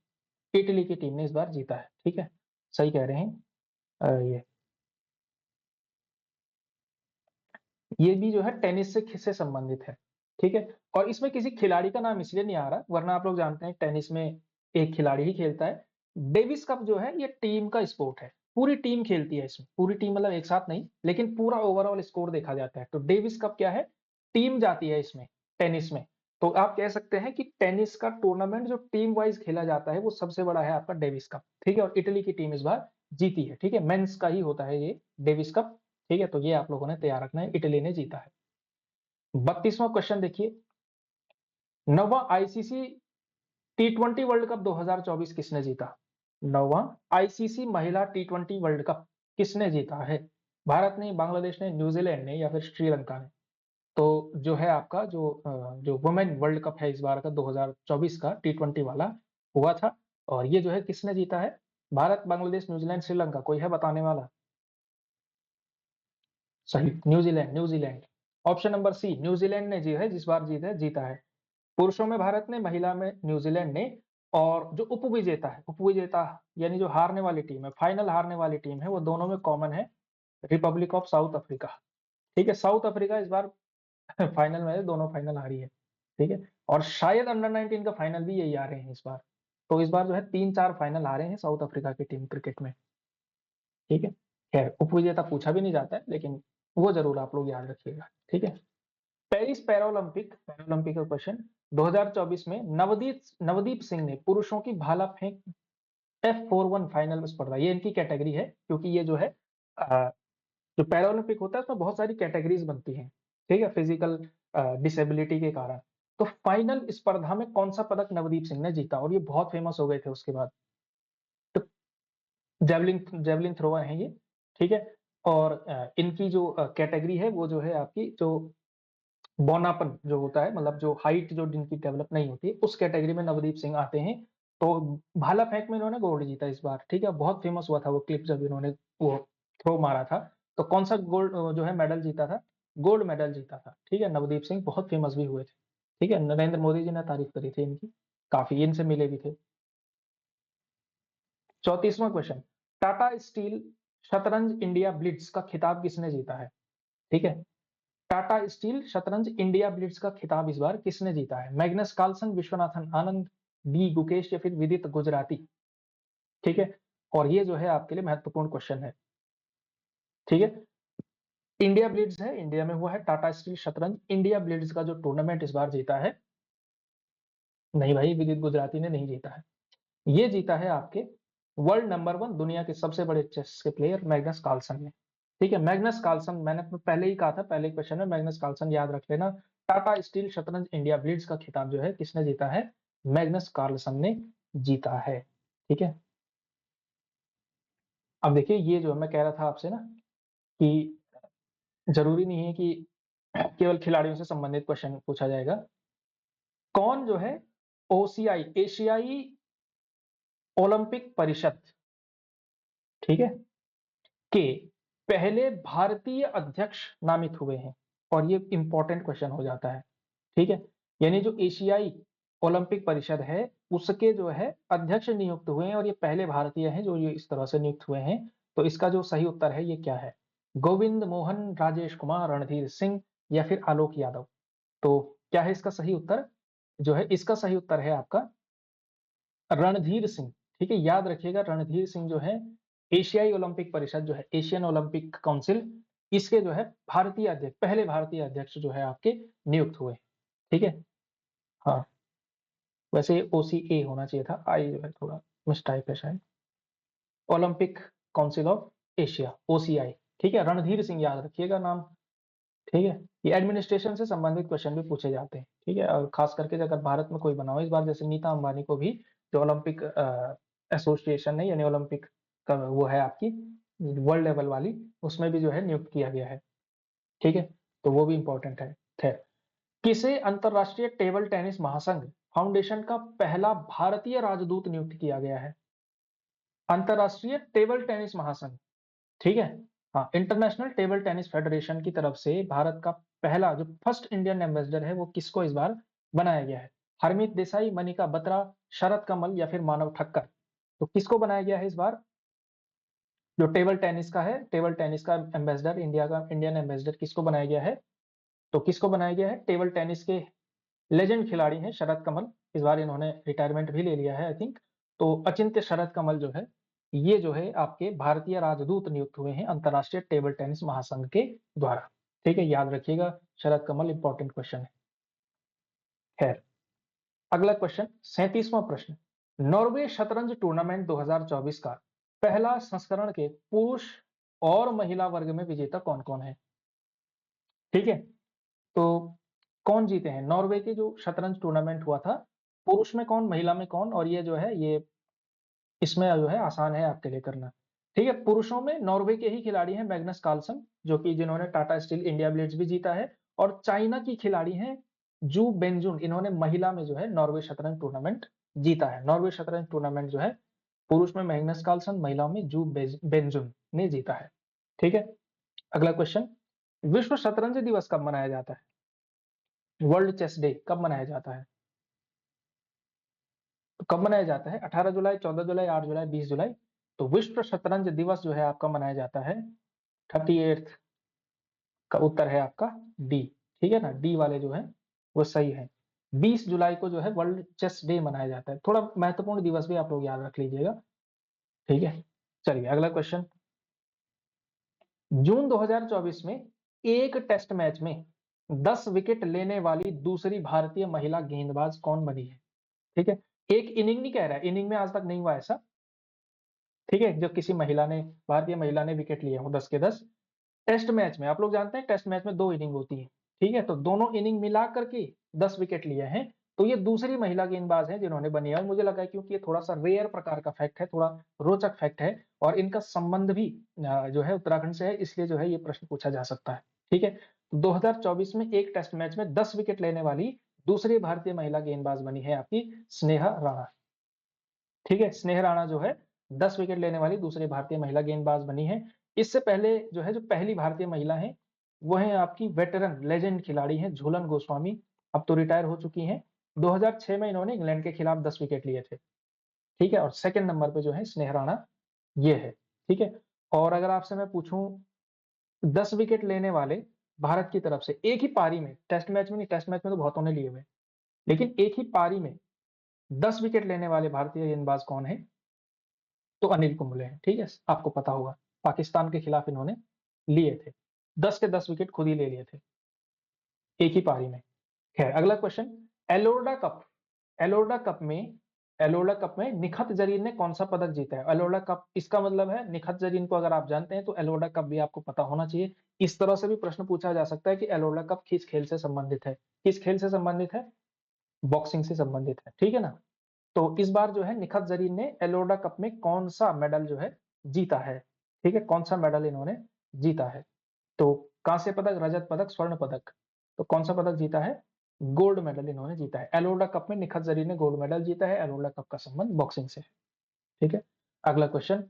[SPEAKER 1] इटली की टीम ने इस बार जीता है। ठीक है, सही कह रहे हैं। ये भी जो है टेनिस से संबंधित है। ठीक है, और इसमें किसी खिलाड़ी का नाम इसलिए नहीं आ रहा, वरना आप लोग जानते हैं टेनिस में एक खिलाड़ी ही खेलता है। डेविस कप जो है ये टीम का स्पोर्ट है, पूरी टीम खेलती है इसमें, पूरी टीम मतलब एक साथ नहीं, लेकिन पूरा ओवरऑल स्कोर देखा जाता है। तो डेविस कप क्या है, टीम जाती है इसमें, टेनिस में। तो आप कह सकते हैं कि टेनिस का टूर्नामेंट जो टीम वाइज खेला जाता है वो सबसे बड़ा है आपका डेविस कप। ठीक है, और इटली की टीम इस बार जीती है। ठीक है, मेंस का ही होता है ये डेविस कप। ठीक है, तो ये आप लोगों ने तैयार रखना है, इटली ने जीता है। 32वां क्वेश्चन देखिए, नौवां आईसीसी टी20 वर्ल्ड कप 2024 किसने जीता? नौवां आईसीसी महिला टी20 वर्ल्ड कप किसने जीता है? भारत ने, बांग्लादेश ने, न्यूजीलैंड ने या फिर श्रीलंका ने? तो जो है आपका जो वुमेन वर्ल्ड कप है इस बार का 2024 का टी20 वाला हुआ था, और ये जो है किसने जीता है? भारत, बांग्लादेश, न्यूजीलैंड, श्रीलंका, कोई है बताने वाला? सही, New Zealand, New Zealand. Option number C, New Zealand ने जो है जिस बार जीता है। पुरुषों में भारत ने, महिला में न्यूजीलैंड ने, और जो उपविजेता है, उपविजेता यानी जो हारने वाली टीम है, फाइनल हारने वाली टीम है, वो दोनों में कॉमन है, रिपब्लिक ऑफ साउथ अफ्रीका। ठीक है, साउथ अफ्रीका इस बार फाइनल में है, दोनों फाइनल हारी है। ठीक है, और शायद अंडर 19 का फाइनल भी यही आ रहे हैं इस बार। तो इस बार जो है 3-4 फाइनल हारे हैं साउथ अफ्रीका की टीम क्रिकेट में। ठीक है, खैर उपविजेता पूछा भी नहीं जाता है, लेकिन वो जरूर आप लोग याद रखिएगा। ठीक है, पेरिस पैरालंपिक पैरालंपिक का क्वेश्चन 2024 में नवदीप नवदीप सिंह ने पुरुषों की भाला फेंक F41 फाइनल में स्पर्धा, ये इनकी कैटेगरी है, क्योंकि ये जो है जो पैरालंपिक होता है उसमें बहुत सारी कैटेगरीज बनती हैं। ठीक है, फिजिकल डिसेबिलिटी के कारण। तो फाइनल स्पर्धा में कौन सा पदक नवदीप सिंह ने जीता, और ये बहुत फेमस हो गए थे उसके बाद। तो जेवलिन जेवलिन थ्रोअर है ये। ठीक है, और इनकी जो कैटेगरी है वो जो है आपकी जो बौनापन जो होता है, मतलब जो हाइट जो जिनकी डेवलप नहीं होती, उस कैटेगरी में नवदीप सिंह आते हैं। तो भाला फेंक में इन्होंने गोल्ड जीता इस बार। ठीक है, बहुत फेमस हुआ था वो क्लिप जब इन्होंने वो थ्रो मारा था। तो कौन सा गोल्ड जो है मेडल जीता था? गोल्ड मेडल जीता था। ठीक है, नवदीप सिंह बहुत फेमस भी हुए थे। ठीक है, नरेंद्र मोदी जी ने तारीफ करी थी इनकी, काफी इनसे मिले भी थे। 34वां क्वेश्चन, टाटा स्टील शतरंज इंडिया ब्लिट्ज का खिताब किसने जीता है? ठीक है, टाटा स्टील शतरंज इंडिया ब्लिट्ज का खिताब इस बार किसने जीता है? Magnus Carlsen, Viswanathan Anand, D Gukesh, या फिर विदित गुजराती। ठीक है, और ये जो है आपके लिए महत्वपूर्ण क्वेश्चन है। ठीक है, इंडिया ब्लिट्ज है, इंडिया में हुआ है टाटा स्टील शतरंज इंडिया ब्लिट्ज का जो टूर्नामेंट इस बार जीता है। नहीं भाई, विदित गुजराती ने नहीं जीता है। ये जीता है आपके वर्ल्ड नंबर 1 दुनिया के सबसे बड़े चेस के प्लेयर मैग्नस कार्लसन ने। ठीक है, मैग्नस कार्लसन, मैंने तो पहले ही कहा था पहले क्वेश्चन में, मैग्नस कार्लसन याद रख लेना। टाटा स्टील शतरंज इंडिया ब्लिट्ज का खिताब जो है किसने जीता है? मैग्नस कार्लसन ने जीता है। ठीक है, अब देखिए ये जो मैं कह रहा था आपसे ना कि जरूरी नहीं है कि केवल खिलाड़ियों से संबंधित क्वेश्चन पूछा जाएगा। कौन जो है ओसीआई एशियाई ओलंपिक परिषद, ठीक है, के पहले भारतीय अध्यक्ष नामित हुए हैं? और ये इंपॉर्टेंट क्वेश्चन हो जाता है। ठीक है, यानी जो एशियाई ओलंपिक परिषद है उसके जो है अध्यक्ष नियुक्त हुए हैं, और ये पहले भारतीय हैं जो ये इस तरह से नियुक्त हुए हैं। तो इसका जो सही उत्तर है ये क्या है? गोविंद मोहन, राजेश कुमार, रणधीर सिंह, या फिर आलोक यादव। तो क्या है इसका सही उत्तर? जो है इसका सही उत्तर है आपका रणधीर सिंह। ठीक है, याद रखिएगा रणधीर सिंह जो है एशियाई ओलंपिक परिषद जो है एशियन ओलंपिक काउंसिल, इसके जो है भारतीय अध्यक्ष, पहले भारतीय अध्यक्ष जो है आपके नियुक्त हुए। ठीक है, हाँ, वैसे ओसीए होना चाहिए था, आई जो है थोड़ा मिस्टाइप है शायद। Olympic council of Asia, OCI. ठीक है, रणधीर सिंह याद रखिएगा नाम। ठीक है, ये एडमिनिस्ट्रेशन से संबंधित क्वेश्चन भी पूछे जाते हैं। ठीक है, और खास करके अगर भारत में कोई बना हो, इस बार जैसे नीता अंबानी को भी जो ओलंपिक एसोसिएशन है, यानी ओलंपिक का वो है आपकी वर्ल्ड लेवल वाली, उसमें भी जो है नियुक्त किया गया है। ठीक है, तो वो भी इंपॉर्टेंट है। खैर, किसे अंतरराष्ट्रीय टेबल टेनिस महासंघ फाउंडेशन का पहला भारतीय राजदूत नियुक्त किया गया है? अंतरराष्ट्रीय टेबल टेनिस महासंघ, ठीक है, हाँ, इंटरनेशनल टेबल टेनिस फेडरेशन की तरफ से भारत का पहला जो फर्स्ट इंडियन एम्बेसडर है वो किसको इस बार बनाया गया है? हरमीत देसाई, मनिका बत्रा, शरद कमल, या फिर मानव ठक्कर। तो किसको बनाया गया है इस बार जो टेबल टेनिस का है? टेबल टेनिस का एम्बेसडर, इंडिया का इंडियन एम्बेसडर किसको बनाया गया है? तो किसको बनाया गया है? टेबल टेनिस के लेजेंड खिलाड़ी हैं शरद कमल, इस बार इन्होंने रिटायरमेंट भी ले लिया है आई थिंक। तो अचिंत्य शरद कमल जो है ये जो है आपके भारतीय राजदूत नियुक्त हुए हैं अंतरराष्ट्रीय टेबल टेनिस महासंघ के द्वारा। ठीक है, याद रखिएगा शरद कमल, इंपॉर्टेंट क्वेश्चन है। खैर, अगला क्वेश्चन 37वां प्रश्न, नॉर्वे शतरंज टूर्नामेंट 2024 का पहला संस्करण के पुरुष और महिला वर्ग में विजेता कौन कौन है? ठीक है, तो कौन जीते हैं नॉर्वे के जो शतरंज टूर्नामेंट हुआ था, पुरुष में कौन, महिला में कौन? और ये जो है ये इसमें जो है आसान है आपके लिए करना। ठीक है, पुरुषों में नॉर्वे के ही खिलाड़ी हैं मैग्नस कार्लसन, जो कि जिन्होंने टाटा स्टील इंडिया ब्लिट्ज भी जीता है, और चाइना की खिलाड़ी हैं जू बेंजुन, इन्होंने महिला में जो है नॉर्वे शतरंज टूर्नामेंट जीता है। नॉर्वे शतरंज टूर्नामेंट जो है पुरुष में मैग्नस कार्लसन, महिलाओं में जू बेंजुन ने जीता है। ठीक है, अगला क्वेश्चन, विश्व शतरंज दिवस कब मनाया जाता है? वर्ल्ड चेस डे कब मनाया जाता है? तो कब मनाया जाता है? 18 जुलाई, 14 जुलाई, 8 जुलाई, 20 जुलाई। तो विश्व शतरंज दिवस जो है आपका मनाया जाता है 38th का उत्तर है आपका डी। ठीक है ना, डी वाले जो है वो सही है। 20 जुलाई को जो है वर्ल्ड चेस डे मनाया जाता है। थोड़ा महत्वपूर्ण दिवस भी आप लोग याद रख लीजिएगा। ठीक है, चलिए अगला क्वेश्चन, जून 2024 में एक टेस्ट मैच में 10 विकेट लेने वाली दूसरी भारतीय महिला गेंदबाज कौन बनी है? ठीक है, एक इनिंग नहीं कह रहा है, इनिंग में आज तक नहीं हुआ ऐसा। ठीक है, जो किसी महिला ने, भारतीय महिला ने विकेट लिए हो 10 के 10 टेस्ट मैच में। आप लोग जानते हैं टेस्ट मैच में 2 इनिंग होती है। ठीक है, तो दोनों इनिंग मिला करके 10 विकेट लिए हैं। तो ये दूसरी महिला गेंदबाज हैं जिन्होंने बनी है, और मुझे लगा है क्योंकि ये थोड़ा सा रेयर प्रकार का फैक्ट है, थोड़ा रोचक फैक्ट है, और इनका संबंध भी जो है उत्तराखंड से है, इसलिए जो है ये प्रश्न पूछा जा सकता है। ठीक है, 2024 में एक टेस्ट मैच में 10 विकेट लेने वाली दूसरी भारतीय महिला गेंदबाज बनी है आपकी स्नेहा राणा। ठीक है, स्नेहा राणा जो है 10 विकेट लेने वाली दूसरी भारतीय महिला गेंदबाज बनी है। इससे पहले जो है, जो पहली भारतीय महिला है वो है आपकी वेटरन लेजेंड खिलाड़ी है झूलन गोस्वामी, अब तो रिटायर हो चुकी हैं। 2006 में इन्होंने इंग्लैंड के खिलाफ 10 विकेट लिए थे। ठीक है, और सेकंड नंबर पे जो है स्नेहा राणा ये है। ठीक है, और अगर आपसे मैं पूछूं 10 विकेट लेने वाले भारत की तरफ से एक ही पारी में, टेस्ट मैच में नहीं, टेस्ट मैच में तो बहुतों ने लिए हुए, लेकिन एक ही पारी में 10 विकेट लेने वाले भारतीय गेंदबाज कौन है? तो अनिल कुंबले हैं। ठीक है, आपको पता होगा पाकिस्तान के खिलाफ इन्होंने लिए थे, 10 के 10 विकेट खुद ही ले लिए थे एक ही पारी में। खैर, अगला क्वेश्चन, एलोर्डा कप, एलोर्डा कप में एलोर्डा कप में निखत जरीन ने कौन सा पदक जीता है? एलोर्डा कप, इसका मतलब है निखत जरीन को अगर आप जानते हैं तो एलोर्डा कप भी आपको पता होना चाहिए। इस तरह से भी प्रश्न पूछा जा सकता है कि एलोर्डा कप किस खेल से संबंधित है? किस खेल से संबंधित है? बॉक्सिंग से संबंधित है। ठीक है ना, तो इस बार जो है निखत जरीन ने एलोर्डा कप में कौन सा मेडल जो है जीता है? ठीक है, कौन सा मेडल इन्होंने जीता है? तो कांस्य पदक, रजत पदक, स्वर्ण पदक, तो कौन सा पदक जीता है? गोल्ड मेडल इन्होंने जीता है। एलोर्डा कप में निखत जरीन ने गोल्ड मेडल जीता है। एलोर्डा कप का संबंध बॉक्सिंग से है। ठीक है, अगला क्वेश्चन,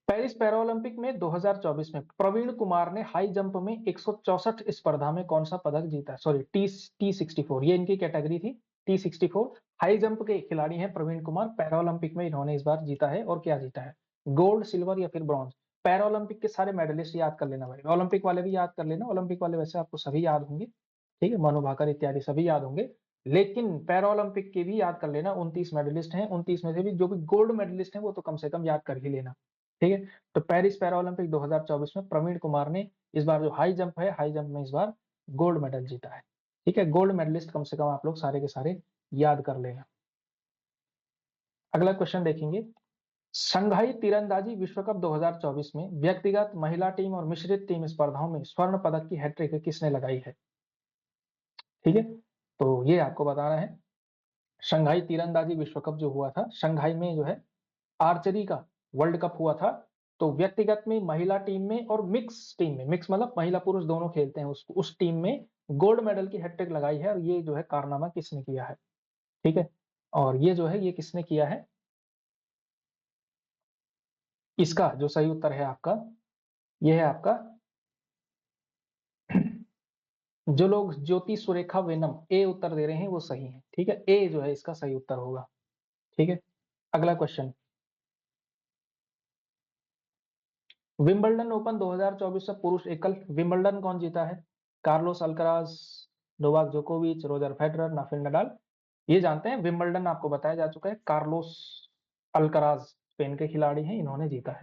[SPEAKER 1] पेरिस पैरालंपिक में 2024 में प्रवीण कुमार ने हाई जंप में 164 स्पर्धा में कौन सा पदक जीता? सॉरी, T64, ये इनकी कैटेगरी थी। T64 हाई जंप के खिलाड़ी हैं प्रवीण कुमार, पैरालंपिक में इन्होंने इस बार जीता है। और क्या जीता है? गोल्ड, सिल्वर या फिर ब्रॉन्ज? पैरालंपिक के सारे मेडलिस्ट याद कर लेना भाई, ओलंपिक वाले भी याद कर लेना। ओलंपिक वाले वैसे आपको सभी याद होंगे, ठीक है, मनु भाकर इत्यादि सभी याद होंगे, लेकिन पैरालंपिक के भी याद कर लेना। 29 मेडलिस्ट हैं, 29 में से भी जो भी गोल्ड मेडलिस्ट हैं वो तो कम से कम याद कर ही लेना। ठीक है, तो पेरिस पैरालंपिक 2024 में प्रवीण कुमार ने इस बार जो हाई जंप है, हाई जंप में इस बार गोल्ड मेडल जीता है। ठीक है, गोल्ड मेडलिस्ट कम से कम आप लोग सारे के सारे याद कर लेना। अगला क्वेश्चन देखेंगे, शंघाई तीरंदाजी विश्व कप 2024 में व्यक्तिगत, महिला टीम और मिश्रित टीम स्पर्धाओं में स्वर्ण पदक की हैट्रिक किसने लगाई है? ठीक है, तो ये आपको बताना है। शंघाई तीरंदाजी विश्व कप जो हुआ था, शंघाई में जो है आर्चरी का वर्ल्ड कप हुआ था, तो व्यक्तिगत में, महिला टीम में और मिक्स टीम में, मिक्स मतलब महिला पुरुष दोनों खेलते हैं उस टीम में गोल्ड मेडल की हैट्रिक लगाई है। और ये जो है कारनामा किसने किया है? ठीक है, और ये जो है ये किसने किया है? इसका जो सही उत्तर है आपका, ये है आपका जो लोग ज्योति सुरेखा वेनम ए उत्तर दे रहे हैं वो सही है। ठीक है, ए जो है इसका सही उत्तर होगा। ठीक है, अगला क्वेश्चन, विंबलडन ओपन 2024 से पुरुष एकल विंबलडन कौन जीता है? कार्लोस अल्कराज, नोवाक जोकोविच, रोजर फेडरर, राफेल नडाल? ये जानते हैं, विंबलडन आपको बताया जा चुका है, कार्लोस अल्कराज स्पेन के खिलाड़ी हैं, इन्होंने जीता है।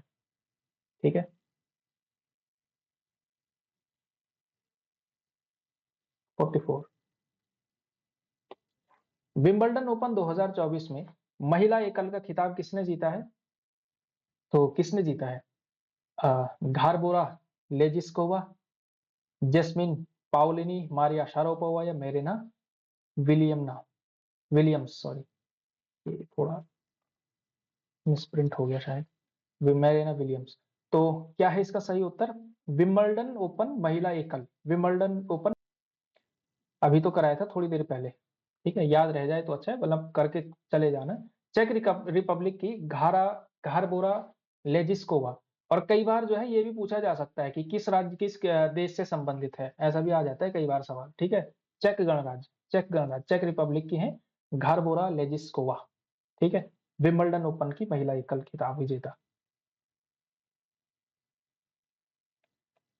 [SPEAKER 1] ठीक है, 44। विंबलडन ओपन 2024 में महिला एकल का खिताब किसने जीता है? तो किसने जीता है? घारबोरा लेजिस्कोवा, जेस्मिन पाउलिनी, मारिया शारापोवा या मेरिना विलियम्स, सॉरी, ये थोड़ा मिसप्रिंट हो गया शायद, मेरिना विलियम्स। तो क्या है इसका सही उत्तर? विंबलडन ओपन महिला एकल, विंबलडन ओपन अभी तो कराया था थोड़ी देर पहले, ठीक है, याद रह जाए तो अच्छा है, मतलब करके चले जाना। चेक रिपब्लिक की घारबोरा लेजिस्कोवा। और कई बार जो है ये भी पूछा जा सकता है कि किस राज्य, देश से संबंधित है, ऐसा भी आ जाता है कई बार सवाल। ठीक है, चेक गणराज्य, चेक रिपब्लिक की है घारबोरा लेजिस्कोवा। ठीक है, विंबलडन ओपन की महिला एकल खिताब विजेता।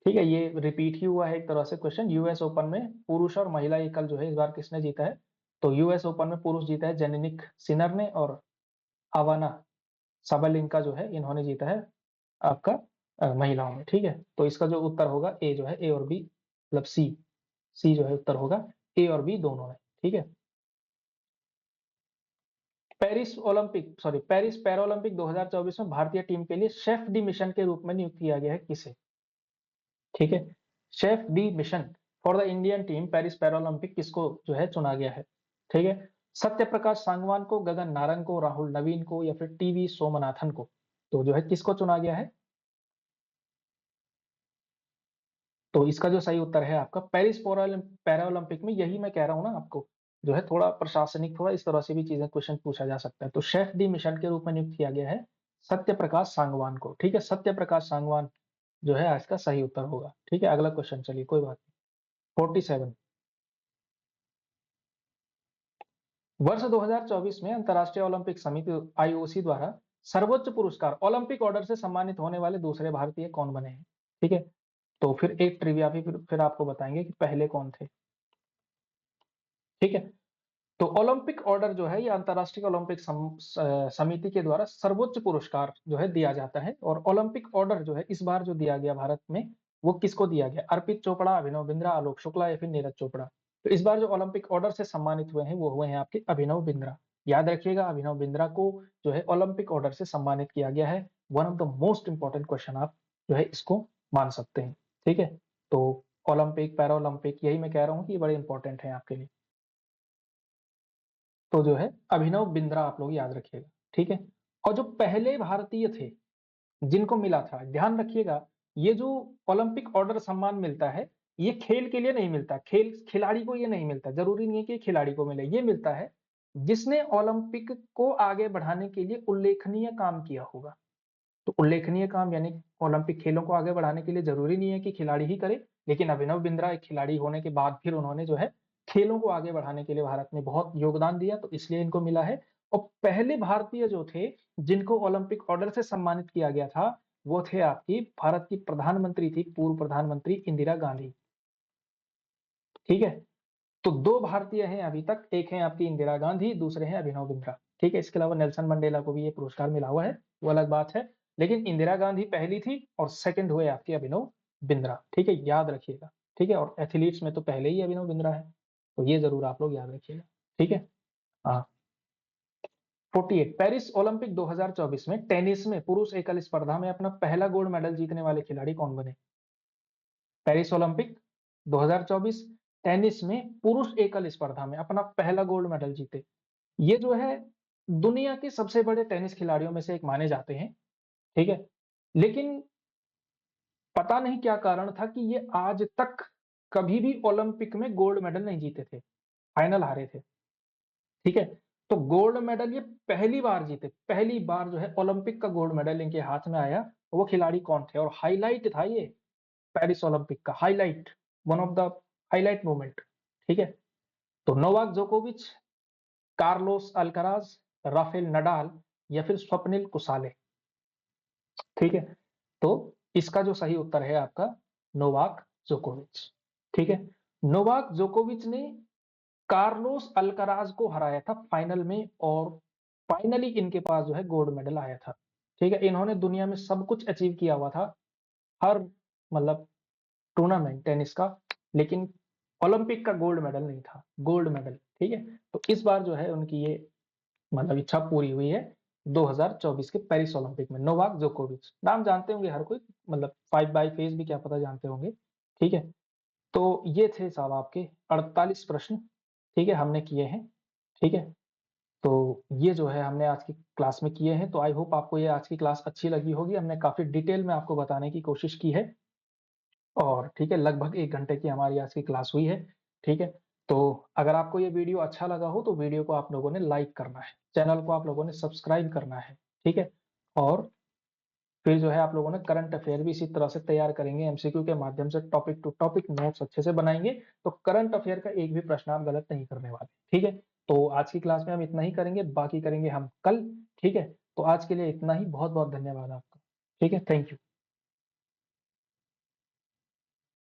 [SPEAKER 1] ठीक है, ये रिपीट ही हुआ है एक तरह से क्वेश्चन। यूएस ओपन में पुरुष और महिला एकल जो है इस बार किसने जीता है? तो यूएस ओपन में पुरुष जीता है जेनेनिक सिनर ने, और अवाना साबालेंका जो है इन्होंने जीता है आपका महिलाओं में। ठीक है, तो इसका जो उत्तर होगा ए जो है, ए और बी, मतलब सी जो है उत्तर होगा, ए और बी दोनों में। ठीक है, पेरिस पैरालंपिक 2024 में भारतीय टीम के लिए शेफ डी मिशन के रूप में नियुक्त किया गया है किसे? ठीक है, chef D mission for the Indian team Paris Paralympic किसको जो है चुना गया है? ठीक है, सत्य प्रकाश सांगवान को, गगन नारंग को, राहुल नवीन को, या फिर टीवी सोमनाथन को? तो जो है किसको चुना गया है? तो इसका जो सही उत्तर है आपका पेरिस पैरालंपिक में, यही मैं कह रहा हूं ना आपको, जो है थोड़ा प्रशासनिक, थोड़ा इस तरह से भी चीजें क्वेश्चन पूछा जा सकता है। तो शेफ डी मिशन के रूप में नियुक्त किया गया है सत्य प्रकाश सांगवान को। ठीक है, सत्य प्रकाश सांगवान जो है आज का सही उत्तर होगा। ठीक है, अगला क्वेश्चन, चलिए कोई बात नहीं। 47, वर्ष 2024 में अंतर्राष्ट्रीय ओलंपिक समिति आईओसी द्वारा सर्वोच्च पुरस्कार ओलंपिक ऑर्डर से सम्मानित होने वाले दूसरे भारतीय कौन बने हैं? ठीक है, तो फिर एक ट्रिविया भी फिर आपको बताएंगे कि पहले कौन थे। ठीक है, तो ओलंपिक ऑर्डर जो है ये अंतर्राष्ट्रीय ओलंपिक समिति के द्वारा सर्वोच्च पुरस्कार जो है दिया जाता है। और ओलंपिक ऑर्डर जो है इस बार जो दिया गया भारत में, वो किसको दिया गया? अर्पित चोपड़ा, अभिनव बिंद्रा, आलोक शुक्ला, या फिर नीरज चोपड़ा? तो इस बार जो ओलंपिक ऑर्डर से सम्मानित हुए हैं वो हुए हैं आपके अभिनव बिंद्रा। याद रखिएगा, अभिनव बिंद्रा को जो है ओलंपिक ऑर्डर से सम्मानित किया गया है। One of the most important question आप जो है इसको मान सकते हैं। ठीक है, तो ओलंपिक पैरा ओलंपिक, यही मैं कह रहा हूँ कि ये बड़े इंपॉर्टेंट है आपके लिए। तो जो है अभिनव बिंद्रा आप लोग याद रखिएगा। ठीक है, और जो पहले भारतीय थे जिनको मिला था, ध्यान रखिएगा, ये जो ओलंपिक ऑर्डर सम्मान मिलता है, ये खेल के लिए नहीं मिलता, खिलाड़ी को ये नहीं मिलता, जरूरी नहीं है कि खिलाड़ी को मिले। ये मिलता है जिसने ओलंपिक को आगे बढ़ाने के लिए उल्लेखनीय काम किया होगा। तो उल्लेखनीय काम यानी ओलंपिक खेलों को आगे बढ़ाने के लिए जरूरी नहीं है कि खिलाड़ी ही करे, लेकिन अभिनव बिंद्रा एक खिलाड़ी होने के बाद फिर उन्होंने जो है खेलों को आगे बढ़ाने के लिए भारत में बहुत योगदान दिया, तो इसलिए इनको मिला है। और पहले भारतीय जो थे जिनको ओलंपिक ऑर्डर से सम्मानित किया गया था, वो थे आपकी भारत की प्रधानमंत्री थी, पूर्व प्रधानमंत्री इंदिरा गांधी। ठीक है, तो दो भारतीय हैं अभी तक, एक है आपकी इंदिरा गांधी, दूसरे हैं अभिनव बिंद्रा। ठीक है, इसके अलावा नेल्सन मंडेला को भी ये पुरस्कार मिला हुआ है, वो अलग बात है, लेकिन इंदिरा गांधी पहली थी और सेकंड हुए आपके अभिनव बिंद्रा। ठीक है, याद रखिएगा। ठीक है, और एथलीट्स में तो पहले ही अभिनव बिंद्रा है, तो ये जरूर आप लोग याद रखिएगा। ठीक है, हाँ। 48, पेरिस ओलंपिक 2024 में टेनिस में पुरुष एकल स्पर्धा में अपना पहला गोल्ड मेडल जीतने वाले खिलाड़ी कौन बने? पेरिस ओलंपिक 2024 टेनिस में पुरुष एकल स्पर्धा में अपना पहला गोल्ड मेडल जीते। ये जो है दुनिया के सबसे बड़े टेनिस खिलाड़ियों में से एक माने जाते हैं। ठीक है, लेकिन पता नहीं क्या कारण था कि ये आज तक कभी भी ओलंपिक में गोल्ड मेडल नहीं जीते थे, फाइनल हारे थे। ठीक है, तो गोल्ड मेडल ये पहली बार जीते, पहली बार जो है ओलंपिक का गोल्ड मेडल इनके हाथ में आया। वो खिलाड़ी कौन थे? और हाईलाइट था ये पेरिस ओलंपिक का, highlight, one of the highlight moment. ठीक है, तो नोवाक जोकोविच, कार्लोस अल्कराज, राफेल नडाल, या फिर स्वप्निल कुसाले? ठीक है, तो इसका जो सही उत्तर है आपका नोवाक जोकोविच। ठीक है, नोवाक जोकोविच ने कार्लोस अल्कराज को हराया था फाइनल में, और फाइनली इनके पास जो है गोल्ड मेडल आया था। ठीक है, इन्होंने दुनिया में सब कुछ अचीव किया हुआ था, हर मतलब टूर्नामेंट टेनिस का, लेकिन ओलंपिक का गोल्ड मेडल नहीं था, गोल्ड मेडल। ठीक है, तो इस बार जो है उनकी ये मतलब इच्छा पूरी हुई है 2024 के पेरिस ओलंपिक में। नोवाक जोकोविच नाम जानते होंगे हर कोई, मतलब 5 बाई फेस भी क्या पता जानते होंगे। ठीक है, तो ये थे साहब आपके 48 प्रश्न। ठीक है, हमने किए हैं। ठीक है, तो ये जो है हमने आज की क्लास में किए हैं। तो आई होप आपको ये आज की क्लास अच्छी लगी होगी, हमने काफी डिटेल में आपको बताने की कोशिश की है। और ठीक है, लगभग 1 घंटे की हमारी आज की क्लास हुई है। ठीक है, तो अगर आपको ये वीडियो अच्छा लगा हो तो वीडियो को आप लोगों ने लाइक करना है, चैनल को आप लोगों ने सब्सक्राइब करना है, ठीक है? और फिर जो है आप लोगों ने करंट अफेयर भी इसी तरह से तैयार करेंगे, एमसीक्यू के माध्यम से टॉपिक टू टॉपिक नोट्स अच्छे से बनाएँगे, तो करंट अफेयर का एक भी प्रश्न आप गलत नहीं करने वाले, ठीक है? तो आज की क्लास में हम इतना ही करेंगे, बाकी करेंगे हम कल, ठीक है? तो आज के लिए इतना ही, बहुत-बहुत धन्यवाद आपका, ठीक है? Thank you.